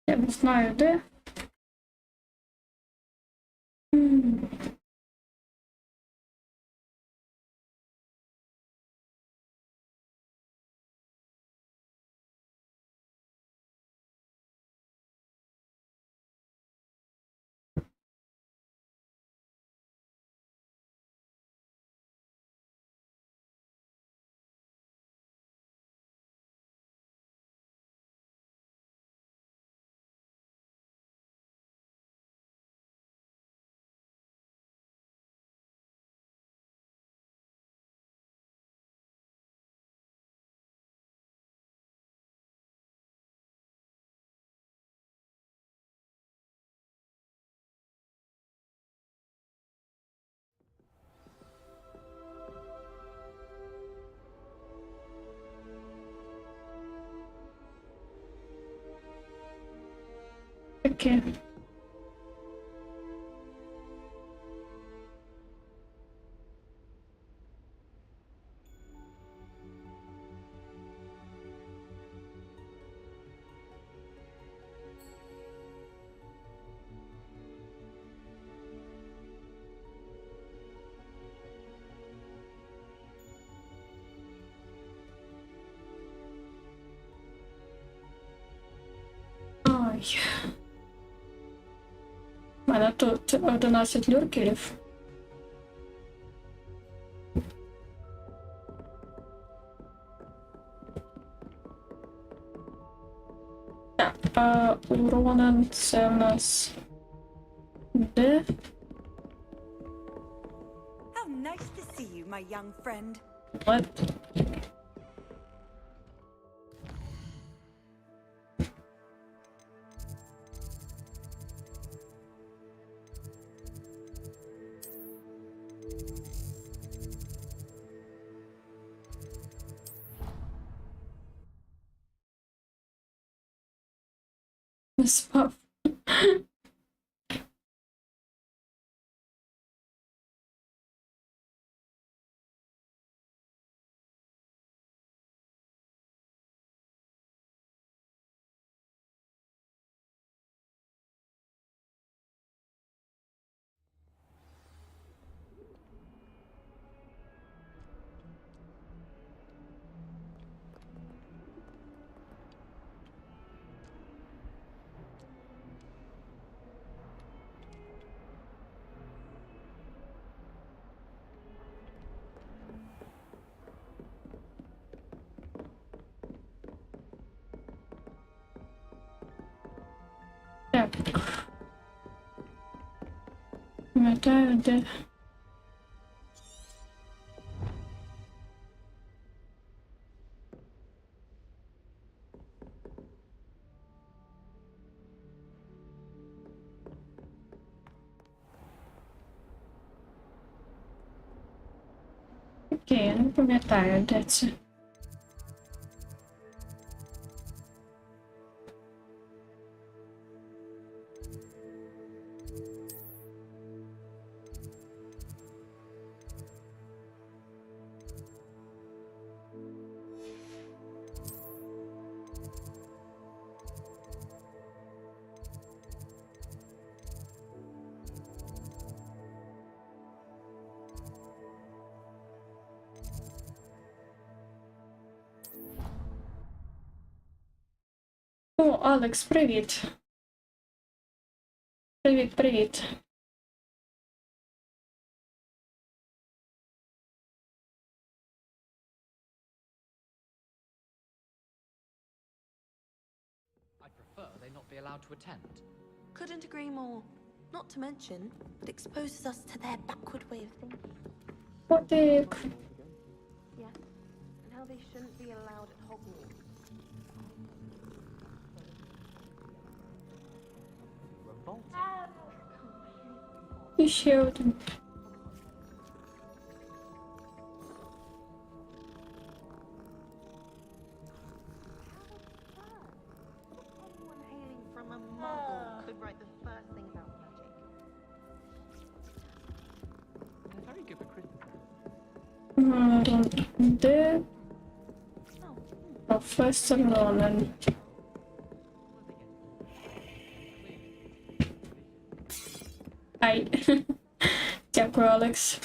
Я не знаю, де. Тільки. Ой. У мене тут 11 люркерів. Так, а Ронан це в нас де? How nice to see you, my young friend. What? Не спав. Так. Пам'ятаю, де. Окей, я не пам'ятаю, де це. О, Алекс, привіт. Привіт, привіт. I'd prefer they not be allowed to attend. Couldn't agree more. Not to mention, it exposes us to their backward way of thinking. Котик. Yes, and how they shouldn't be allowed at Hogwarts. І ще один. Anyone hailing from a muggle could write the first thing about magic. They're very good at criticism. Де професор Ронан? Ай. Дякую, Алекс.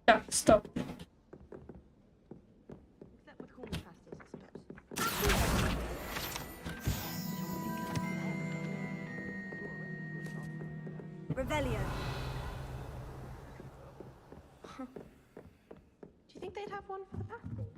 Так, стоп. Except with hall passes, I suppose. Revelio. Do you think they'd have one for the passes?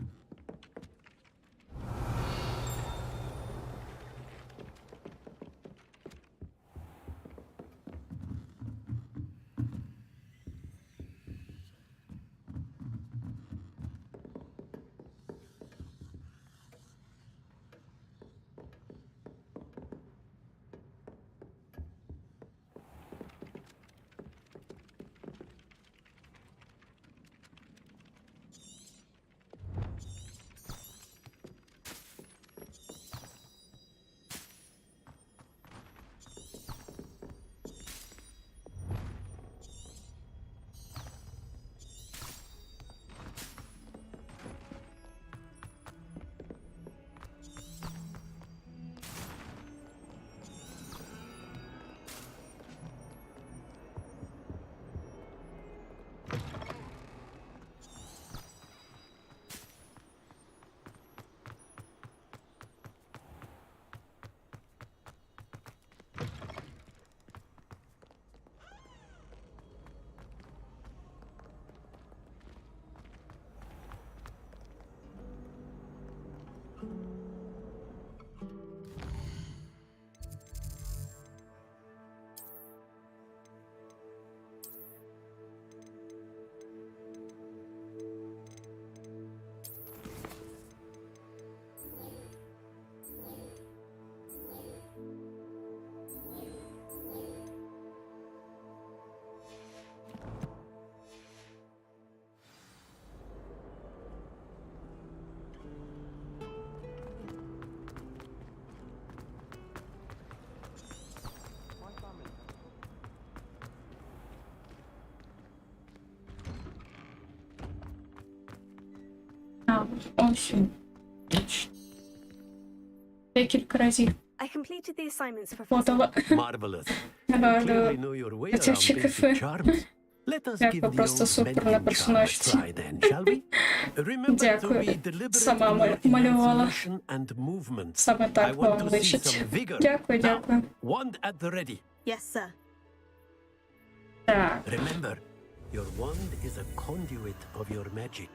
ось він. Декілька разів. I completed the assignments, Professor. Фотова. Marvelous. You clearly know your way around Чашечка basic кафе. charms. Let us Як give ви the просто old супер на mending charm a персонажці. try then, shall we? Remember to Дякую. be deliberate Сама in your малювала. enunciation and movement. Саме I так want вам to see личить. some vigor. Дякую, Now, дякую. wand at the ready. Yes, sir. Так. Remember, your wand is a conduit of your magic.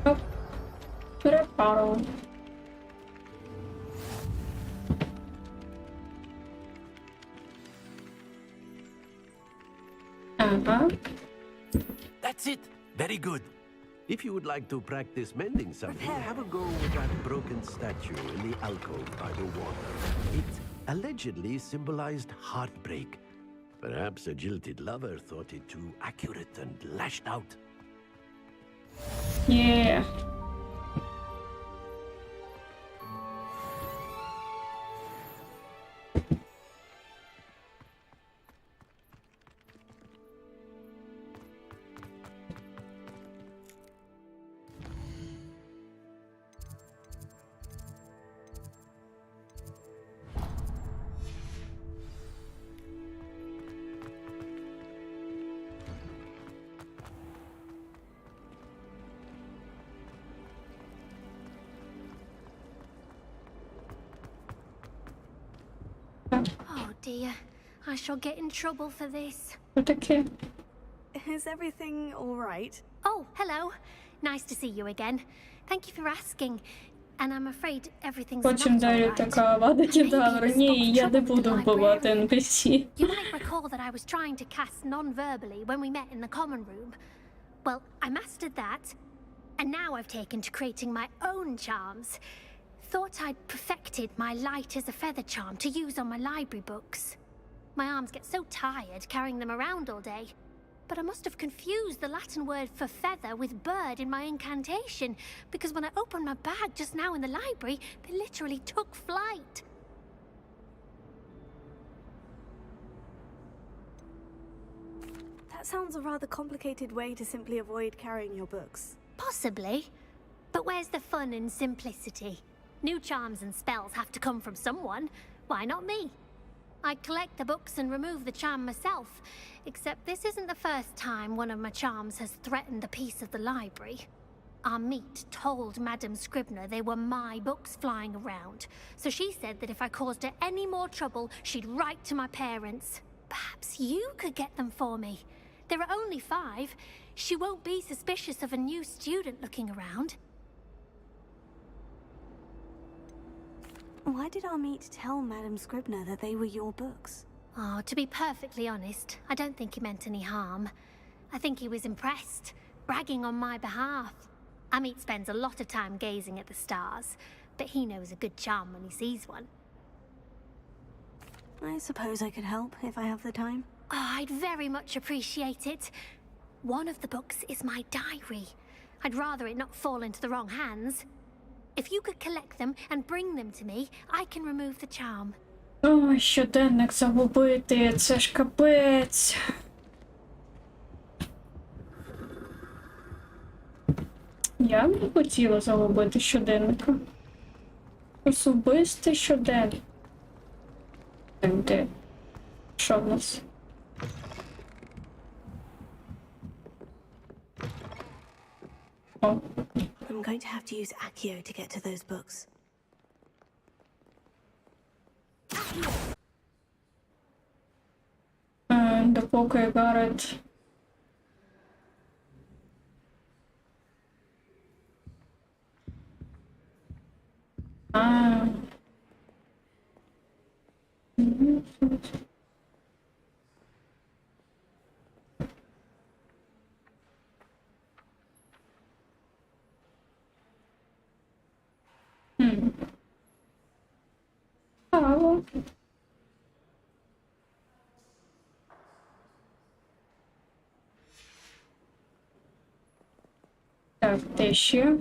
Оп. Перепару. Ага. That's it. Very good. If you would like to practice mending something, have a go with that broken statue in the alcove by the water. It allegedly symbolized heartbreak. Perhaps a jilted lover thought it too accurate and lashed out. Yeah. Oh dear, I shall get in trouble for this. Отаке. Is everything all right? Oh, hello. Nice to see you again. Thank you for asking. And I'm afraid everything's not Потім all далі right. така вада кидала. Ні, я не буду вбивати NPC. You might recall that I was trying to cast non-verbally when we met in the common room. Well, I mastered that, and now I've taken to creating my own charms. Thought I'd perfected my light as a feather charm to use on my library books. My arms get so tired carrying them around all day. But I must have confused the Latin word for feather with bird in my incantation, because when I opened my bag just now in the library, they literally took flight. That sounds a rather complicated way to simply avoid carrying your books. Possibly. But where's the fun in simplicity? New charms and spells have to come from someone. Why not me? I collect the books and remove the charm myself, except this isn't the first time one of my charms has threatened a piece of the library. Our meet told Madame Scribner they were my books flying around, so she said that if I caused her any more trouble, she'd write to my parents. Perhaps you could get them for me. There are only 5. She won't be suspicious of a new student looking around. Why did our meet tell Madame Scribner that they were your books? Oh, to be perfectly honest, I don't think he meant any harm. I think he was impressed, bragging on my behalf. Amit spends a lot of time gazing at the stars, but he knows a good charm when he sees one. I suppose I could help if I have the time. Oh, I'd very much appreciate it. One of the books is my diary. I'd rather it not fall into the wrong hands. If you could collect them and bring them to me, I can remove the charm. Ой, щоденник загубити, це ж капець. Я б не хотіла загубити щоденника. Особистий щоденник. Де? Що в нас? О. I'm going to have to use Accio to get to those books. Допоки Гарет... Право. Так, де ще?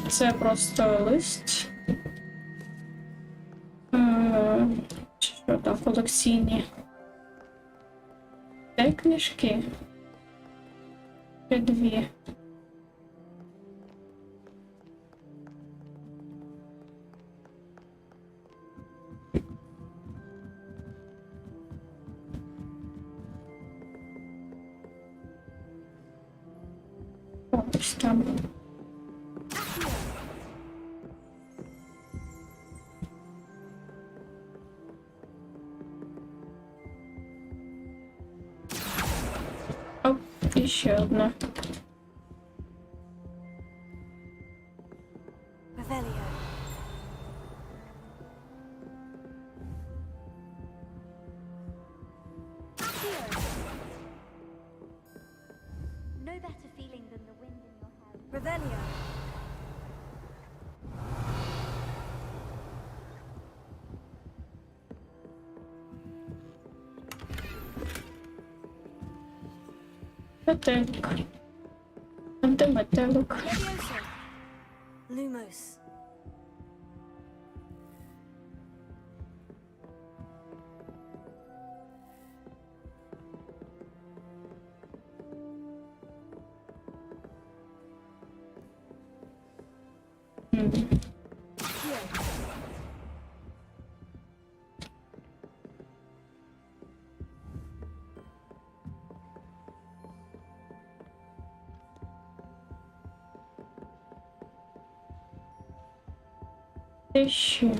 це просто лист. Що там, колекційні? Де книжки? Ще дві. Ось там. Оп, і ще одна. Revelio. No better feeling than the wind in your hair. Revelio. Метелик. А де метелик? Levioso. Lumos. Де ще?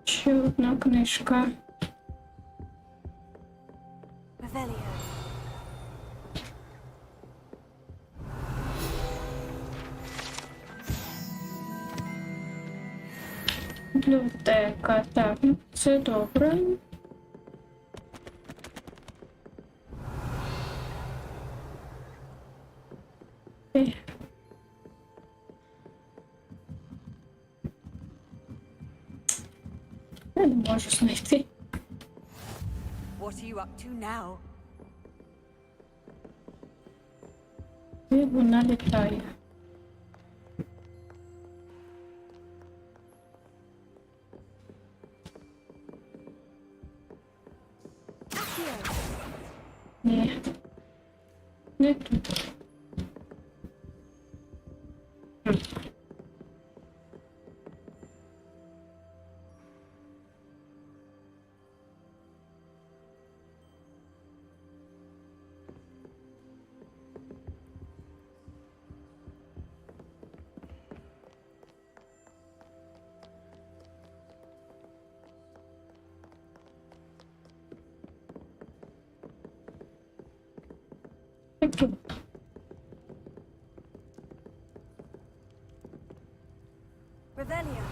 Ще одна книжка. Revelio. Бібліотека. Так, ну це добре. Я не можу знайти. What are you up to now? І вона літає. Ні. Не тут. Тут. Revelio.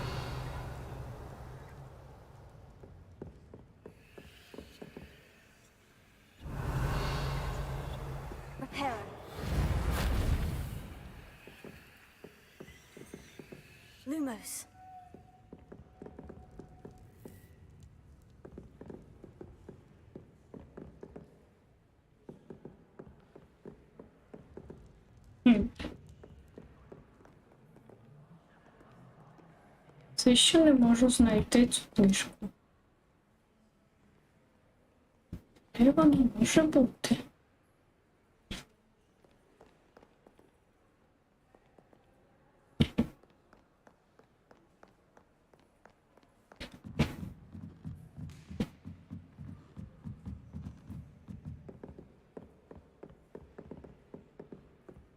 Reparo. Lumos. Це ще не можу знайти цю книжку. Де вона може бути?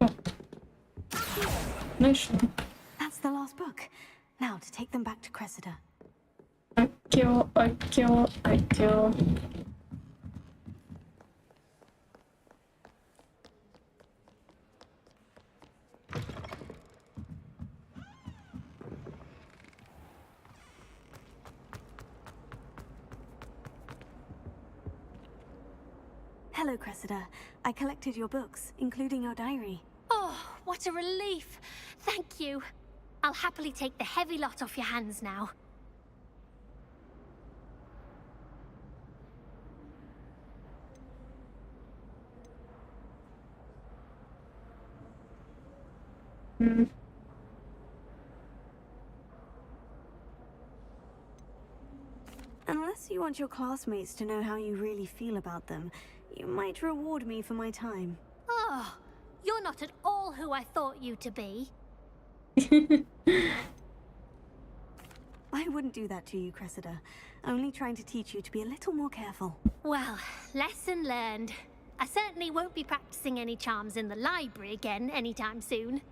О, знайшла. That's the last book. Now to take them back to Cressida. Акіо. Hello, Cressida. I collected your books, including your diary. Oh, what a relief. Thank you. I'll happily take the heavy lot off your hands now. want your classmates to know how you really feel about them, you might reward me for my time. Oh, you're not at all who I thought you to be. I wouldn't do that to you, Cressida. Only trying to teach you to be a little more careful. Well, lesson learned. I certainly won't be practicing any charms in the library again anytime soon.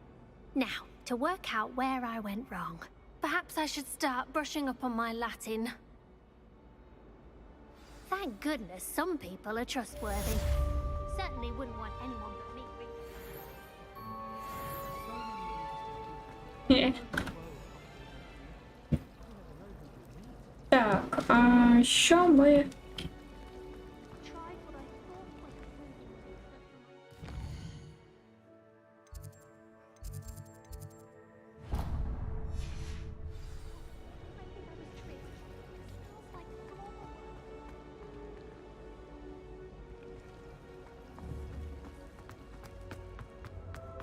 Now, to work out where I went wrong. Perhaps I should start brushing up on my Latin. Thank goodness some people are trustworthy. Certainly wouldn't want anyone but me reading. Так, а що ми...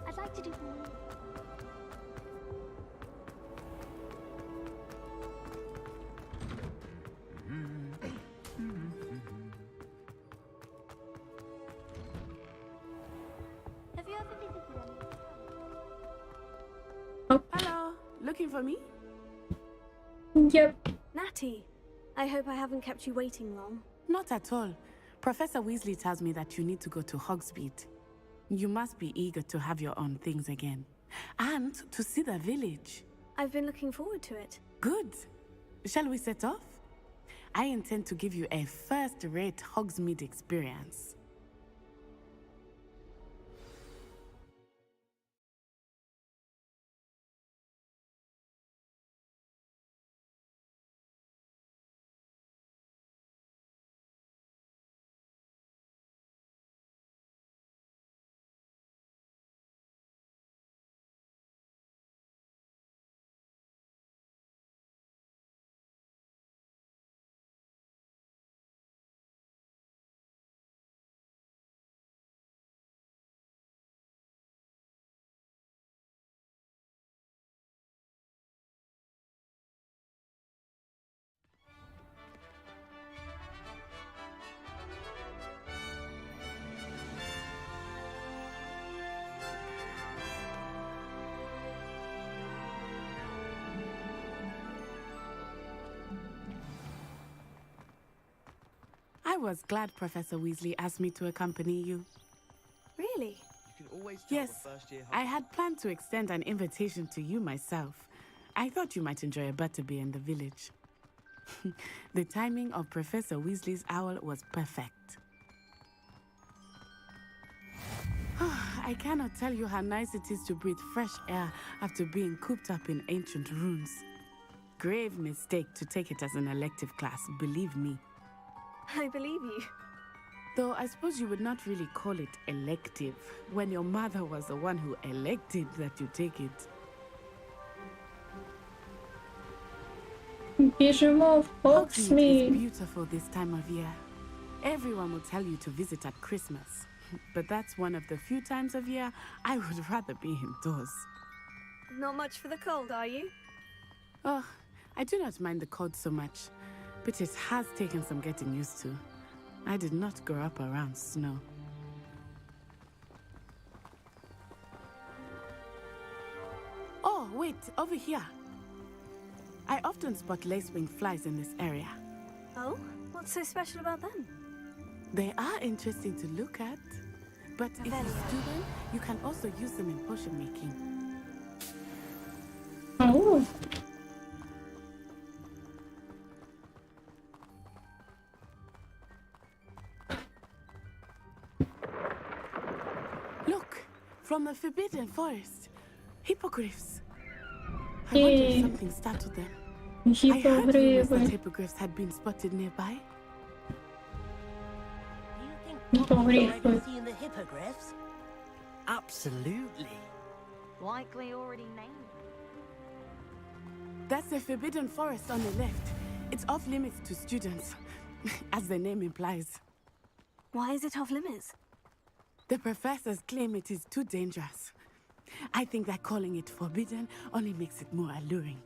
I'd like to do more. Have you ever visited any? Hello, looking for me? Yep. Natty, I hope I haven't kept you waiting long. Not at all. Professor Weasley tells me that you need to go to Hogsmeade. You must be eager to have your own things again. And to see the village. I've been looking forward to it. Good. Shall we set off? I intend to give you a first-rate Hogsmeade experience. I was glad Professor Weasley asked me to accompany you. Really? Yes, I had planned to extend an invitation to you myself. I thought you might enjoy a butterbeer in the village. The timing of Professor Weasley's owl was perfect. I cannot tell you how nice it is to breathe fresh air after being cooped up in ancient ruins. Grave mistake to take it as an elective class, believe me. I believe you. Though I suppose you would not really call it elective when your mother was the one who elected that you take it. Біжимо в Hogsmeade Hogsmeade. is beautiful this time of year. Everyone will tell you to visit at Christmas, but that's one of the few times of year I would rather be indoors. Not much for the cold, are you? Oh, I do not mind the cold so much, but it has taken some getting used to. I did not grow up around snow. Oh, wait, over here. I often spot lacewing flies in this area. Oh? What's so special about them? They are interesting to look at, but if you stew them, you can also use them in potion making. Oh. Look, from the Forbidden Forest. Hippogriffs. I wonder if something startled them. I heard rumors that hippogriffs had been spotted nearby. Already seeing the hippogriffs? Absolutely. Likely already named. That's the Forbidden Forest on the left. It's off limits to students, as the name implies. Why is it off limits? The professors claim it is too dangerous. I think that calling it forbidden only makes it more alluring.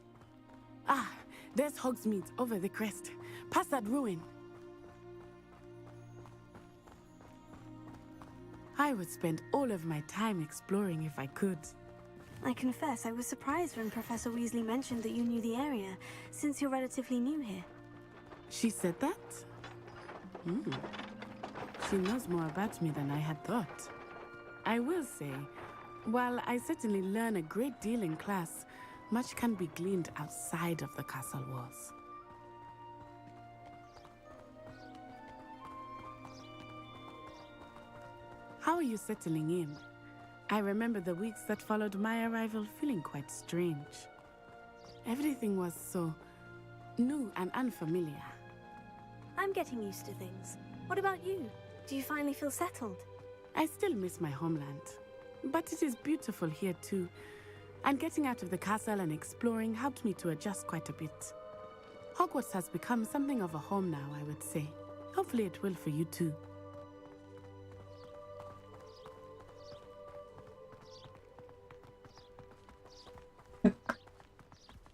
Ah, There's Hogsmeade over the crest, past that ruin. I would spend all of my time exploring if I could. I confess I was surprised when Professor Weasley mentioned that you knew the area, since you're relatively new here. She said that? She knows more about me than I had thought. I will say, while I certainly learn a great deal in class, much can be gleaned outside of the castle walls. How are you settling in? I remember the weeks that followed my arrival feeling quite strange. Everything was so new and unfamiliar. I'm getting used to things. What about you? Do you finally feel settled? I still miss my homeland, but it is beautiful here too. And getting out of the castle and exploring helped me to adjust quite a bit. Hogwarts has become something of a home now, I would say. Hopefully it will for you too.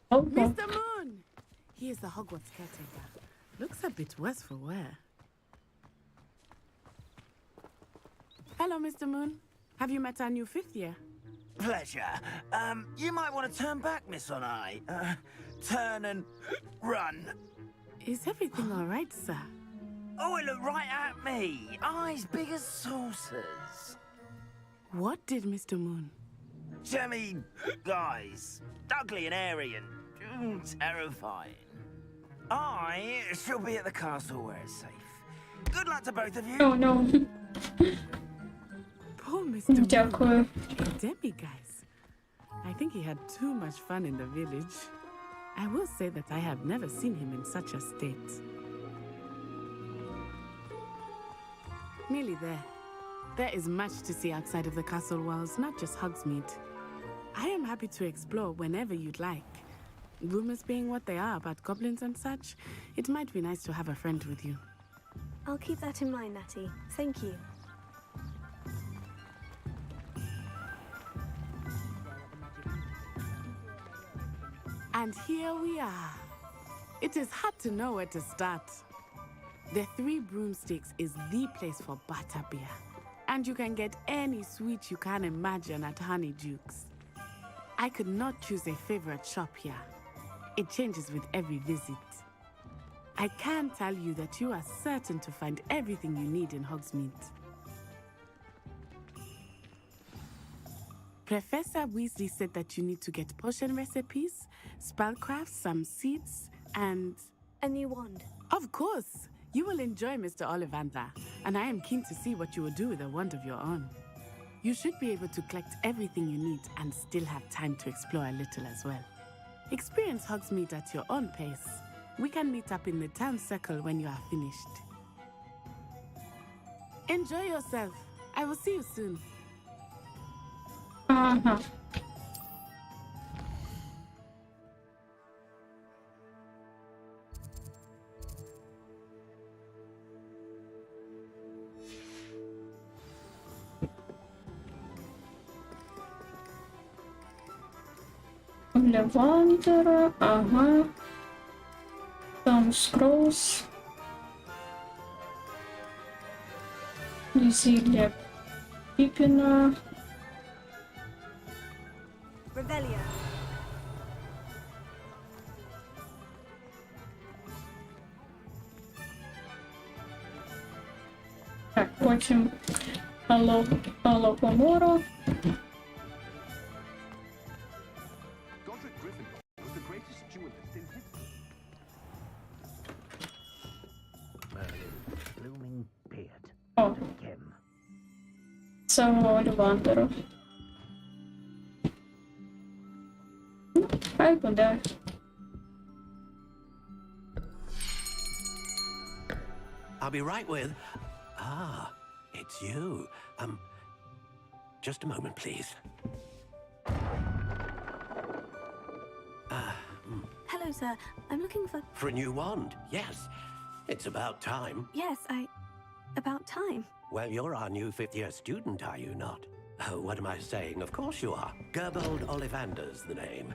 Oh, Mr. Moon! He is the Hogwarts caretaker. Looks a bit worse for wear. Hello, Mr. Moon. Have you met our new 5th year? Pleasure. You might want to turn back, Miss On-Eye. Turn and run. Is everything all right, sir? Oh, it looked right at me. Eyes big as saucers. What did Mr. Moon? Jemmy, guys. Ugly and airy and terrifying. I shall be at the castle where it's safe. Good luck to both of you. Oh no. Poor Mr. Moon. Дякую. Demi, guys. I think he had too much fun in the village. I will say that I have never seen him in such a state. Nearly there. There is much to see outside of the castle walls, not just Hogsmeade. I am happy to explore whenever you'd like. Rumors being what they are about goblins and such, it might be nice to have a friend with you. I'll keep that in mind, Natty. Thank you. And here we are. It is hard to know where to start. The Three Broomsticks is the place for butterbeer. And you can get any sweet you can imagine at Honeydukes. I could not choose a favorite shop here. It changes with every visit. I can tell you that you are certain to find everything you need in Hogsmeade. Professor Weasley said that you need to get potion recipes, spellcrafts, some seeds, and... a new wand. Of course! You will enjoy Mr. Ollivander, and I am keen to see what you will do with a wand of your own. You should be able to collect everything you need and still have time to explore a little as well. Experience Hogsmeade at your own pace. We can meet up in the town circle when you are finished. Enjoy yourself. I will see you soon. Ага. Для Вандера, ага. Там Скроус. Зелье Пиппина. Revelio. Так, потім Алло Поморо. Blooming beard. О, самого Олівандеру. Хай буде. I'll be right with... Ah, it's you. Just a moment, please. Hello, sir. I'm looking for... For a new wand, yes. It's about time. Yes, about time. Well, you're our new 5th-year student, are you not? Oh, what am I saying? Of course you are. Gerbold Ollivander's the name.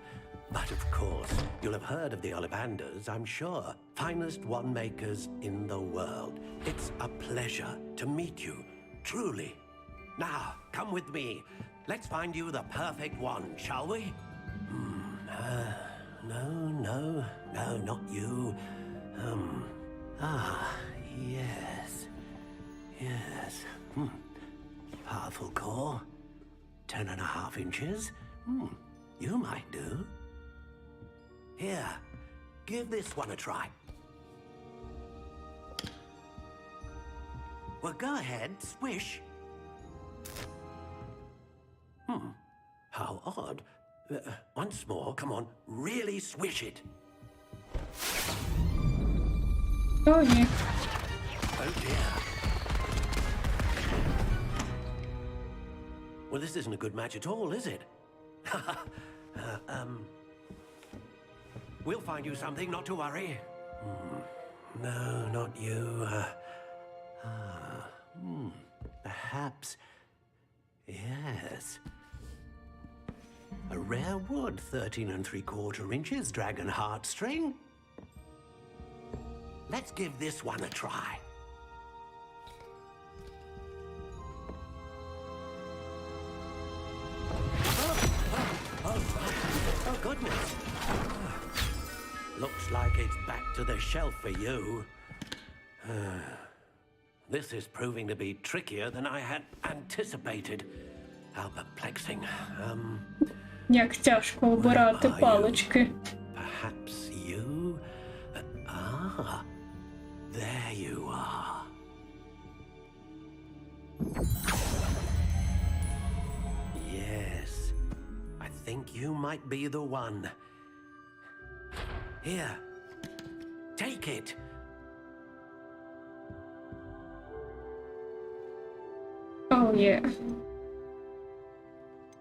But of course, you'll have heard of the Ollivanders, I'm sure. Finest wand makers in the world. It's a pleasure to meet you, truly. Now, come with me. Let's find you the perfect one, shall we? No, not you. Yes. Powerful core. 10.5 inches. You might do. Here, give this one a try. Well, go ahead, swish. How odd. Once more, come on, really swish it. Oh, yeah. Oh dear. Well, this isn't a good match at all, is it? We'll find you something, not to worry. No, not you. Perhaps. Yes. A rare wood, 13 3/4 inches, dragon heartstring. Let's give this one a try. Oh, goodness. Looks like it's back to the shelf for you. This is proving to be trickier than I had anticipated. How perplexing. Як тяжко обирати палички. Perhaps you? There you are. Yes, I think you might be the one. Here, take it. Oh, yeah.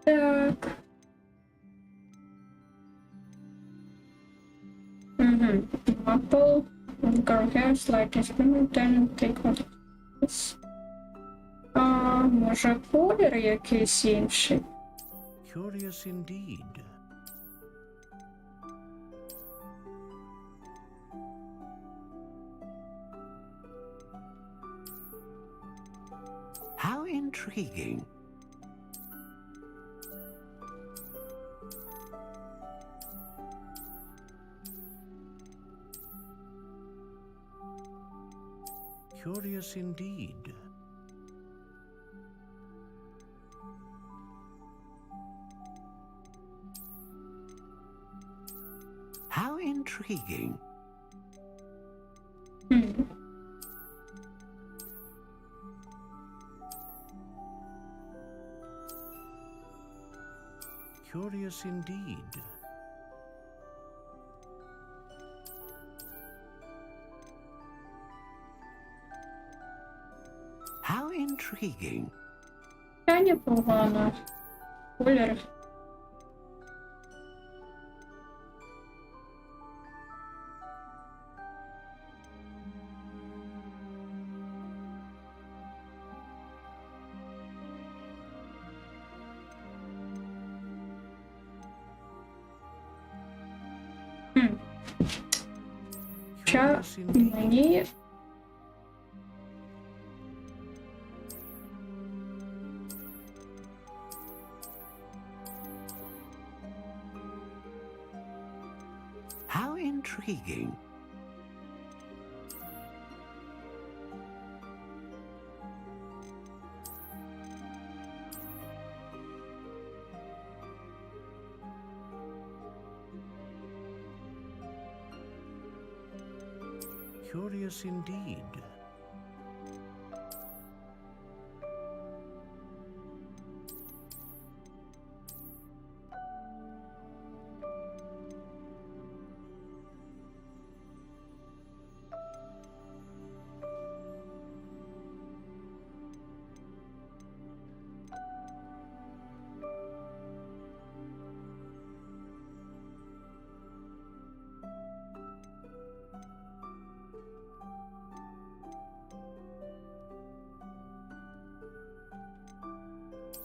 Так. Apple. Girl hair, slight experiment, then take what it is. Може колір якийсь інший? Curious indeed. How intriguing. Curious indeed. How intriguing. Curious indeed. How intriguing. Та непогано. Колір. Хоча мені How intriguing. Curious indeed.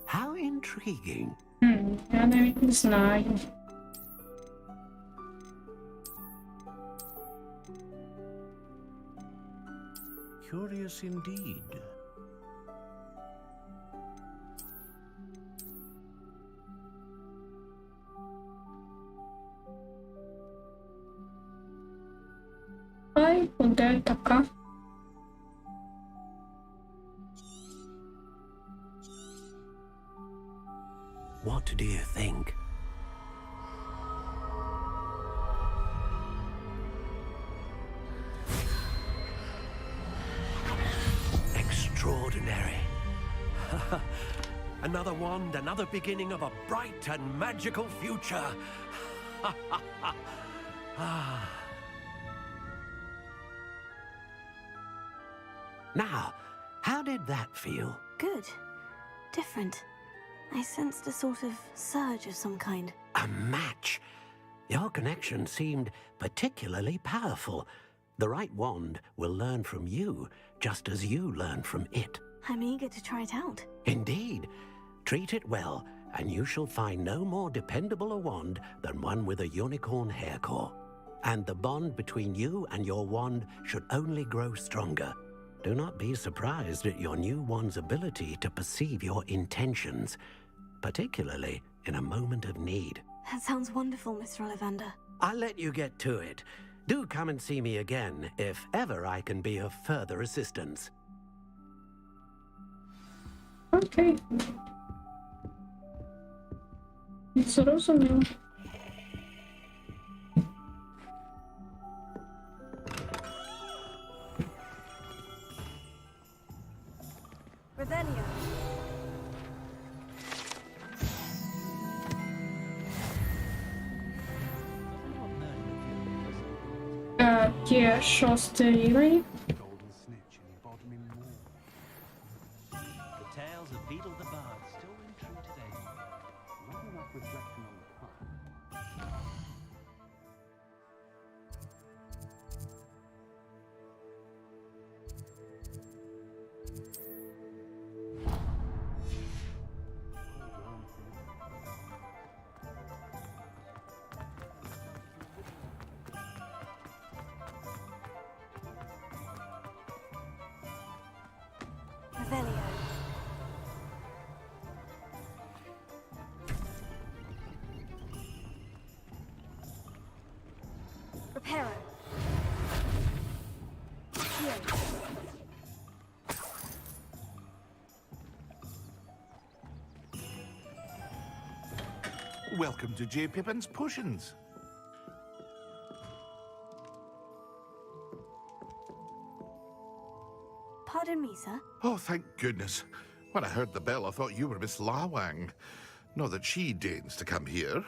How intriguing. Я навіть не знаю. Curious indeed. Хай буде така. What do you think? Extraordinary. Another wand, another beginning of a bright and magical future. Now, how did that feel? Good. Different. I sensed a sort of surge of some kind. A match. Your connection seemed particularly powerful. The right wand will learn from you, just as you learn from it. I'm eager to try it out. Indeed. Treat it well, and you shall find no more dependable a wand than one with a unicorn hair core. And the bond between you and your wand should only grow stronger. Do not be surprised at your new wand's ability to perceive your intentions, particularly in a moment of need. That sounds wonderful, Mr. Ollivander. I'll let you get to it. Do come and see me again if ever I can be of further assistance. Окей. Зрозуміло. Revelio. Є 6 рівень. The tales of Beetle the Bard still ring true today. Not enough reflection on the past. Revelio. Reparo. Here. Welcome to J. Pippin's Potions. Pardon me, sir. Oh, thank goodness. When I heard the bell, I thought you were Miss Lawang. Not that she deigns to come here.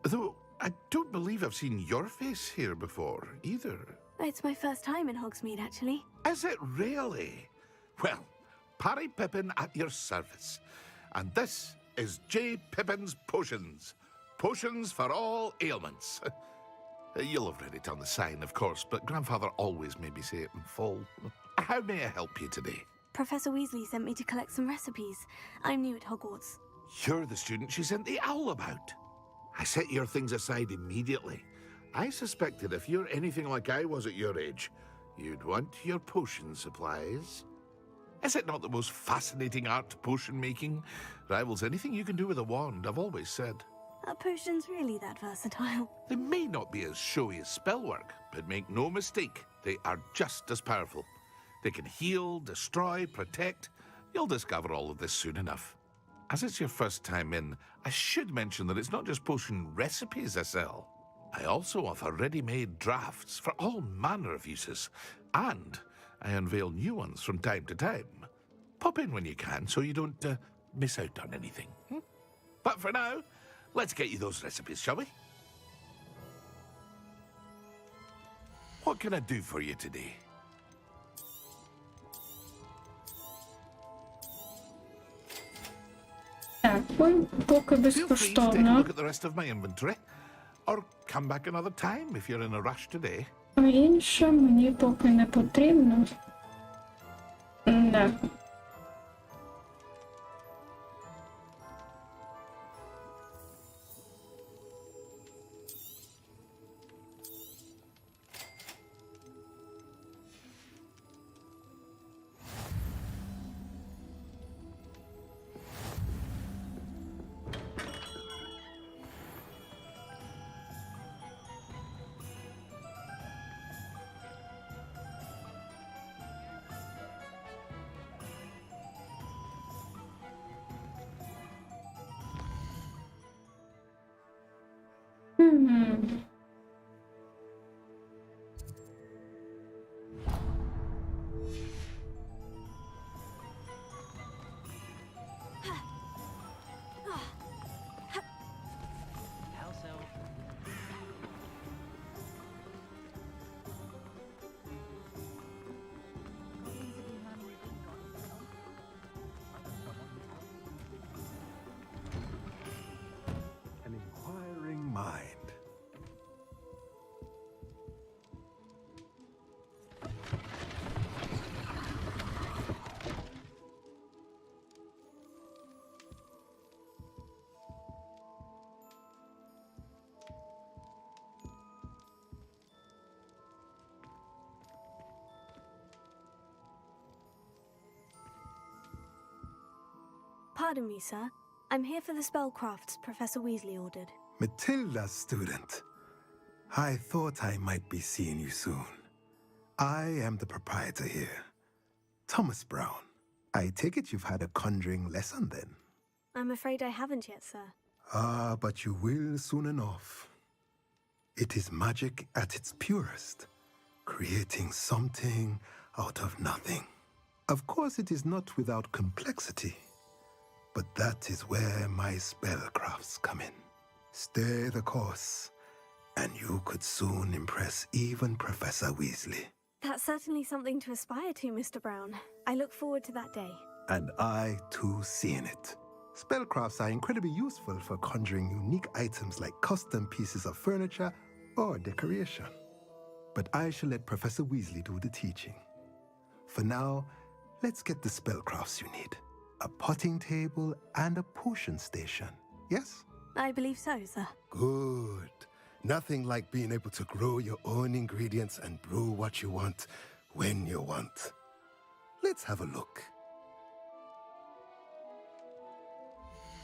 Though, I don't believe I've seen your face here before, either. It's my first time in Hogsmeade, actually. Is it really? Well, Parry Pippin at your service. And this is J. Pippin's Potions. Potions for all ailments. You'll have read it on the sign, of course, but Grandfather always made me say it in full. How may I help you today? Professor Weasley sent me to collect some recipes. I'm new at Hogwarts. You're the student she sent the owl about. I set your things aside immediately. I suspected if you're anything like I was at your age, you'd want your potion supplies. Is it not the most fascinating art, potion making? Rivals anything you can do with a wand, I've always said. Are potions really that versatile? They may not be as showy as spellwork, but make no mistake, they are just as powerful. They can heal, destroy, protect. You'll discover all of this soon enough. As it's your first time in, I should mention that it's not just potion recipes I sell. I also offer ready-made drafts for all manner of uses, and I unveil new ones from time to time. Pop in when you can so you don't miss out on anything. But for now, let's get you those recipes, shall we? What can I do for you today? Дякую, поки Feel free to take a безкоштовно. look at the rest of my inventory, or come back another time if you're in a rush today. А інше мені поки не потрібно. Не. House elf. An inquiring mind. Pardon me, sir. I'm here for the spellcrafts Professor Weasley ordered. Matilda's student. I thought I might be seeing you soon. I am the proprietor here, Thomas Brown. I take it you've had a conjuring lesson then? I'm afraid I haven't yet, sir. Ah, but you will soon enough. It is magic at its purest, creating something out of nothing. Of course, it is not without complexity, but that is where my spellcrafts come in. Stay the course, and you could soon impress even Professor Weasley. That's certainly something to aspire to, Mr. Brown. I look forward to that day. And I, too, seeing it. Spellcrafts are incredibly useful for conjuring unique items like custom pieces of furniture or decoration. But I shall let Professor Weasley do the teaching. For now, let's get the spellcrafts you need. A potting table and a potion station, yes? I believe so, sir. Good. Nothing like being able to grow your own ingredients and brew what you want when you want. Let's have a look.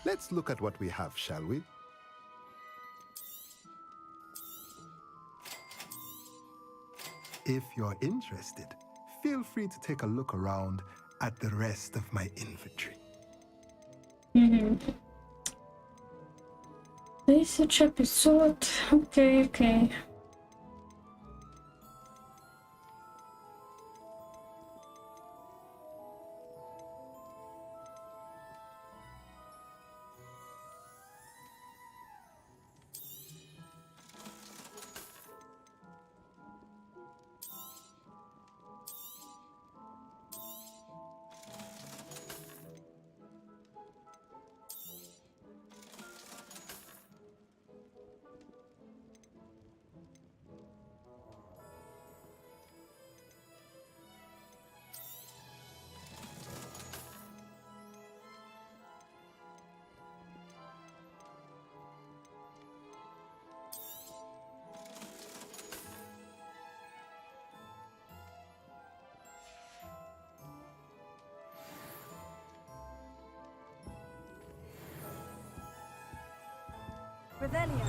Let's look at what we have, shall we? If you're interested, feel free to take a look around at the rest of my inventory. 1500. Окей, окей. Revelio.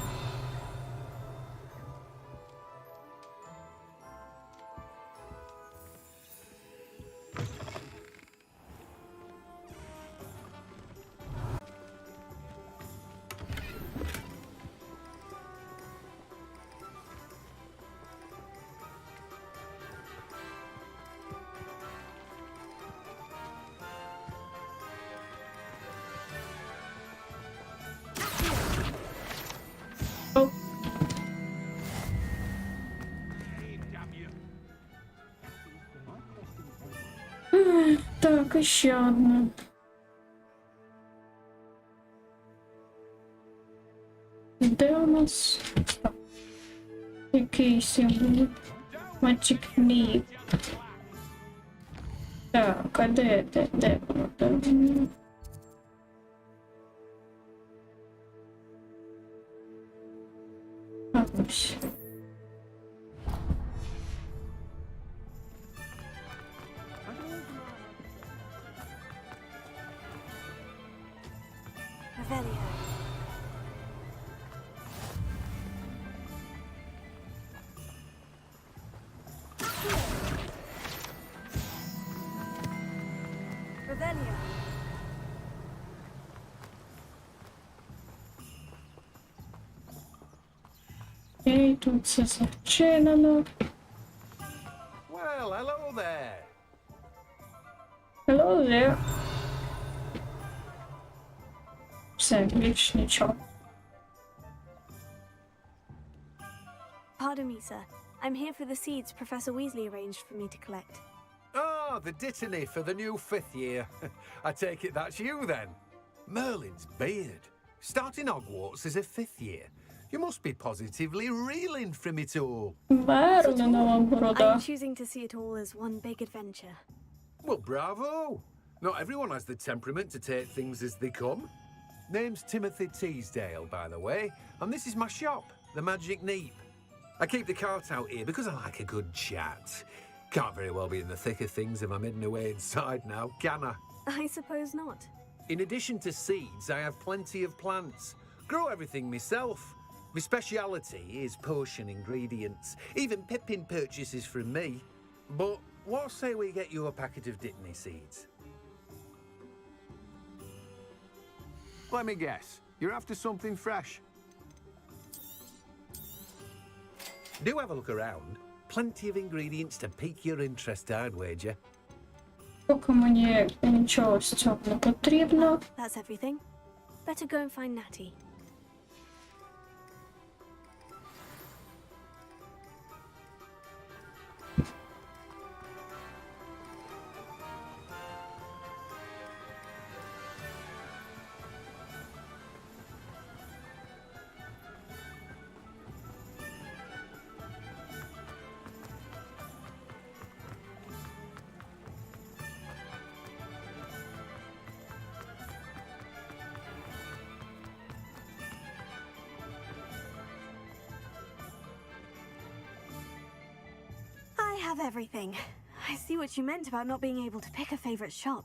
Так, еще одна. Де у нас? Який символ? Magic Nip. Так, а де воно? А ось. Revelio. Revelio. тут це зачинено. Well, hello there. Hello there. Все, більш нічого. Pardon me, sir. I'm here for the seeds Professor Weasley arranged for me to collect. Ah, the dittany for the new 5th year. I take it that's you then. Merlin's beard. Starting Hogwarts as a 5th year. You must be positively reeling from it all. Мерлінова борода. I'm choosing to see it all as one big adventure. Well, bravo. Not everyone has the temperament to take things as they come. Name's Timothy Teasdale, by the way, and this is my shop, the Magic Neep. I keep the cart out here because I like a good chat. Can't very well be in the thick of things if I'm hidden away inside now, can I? I suppose not. In addition to seeds, I have plenty of plants. Grow everything myself. My speciality is potion ingredients. Even Pippin purchases from me. But what say we get you a packet of dittany seeds? Let me guess. You're after something fresh. Do have a look around. Plenty of ingredients to pique your interest, I'd wager. Поки мені нічого з цього не потрібно. That's everything. Better go and find Natty. I have everything. I see what you meant about not being able to pick a favorite shop.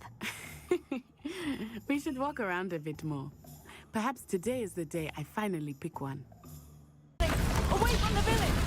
We should walk around a bit more. Perhaps today is the day I finally pick one. Away from the village!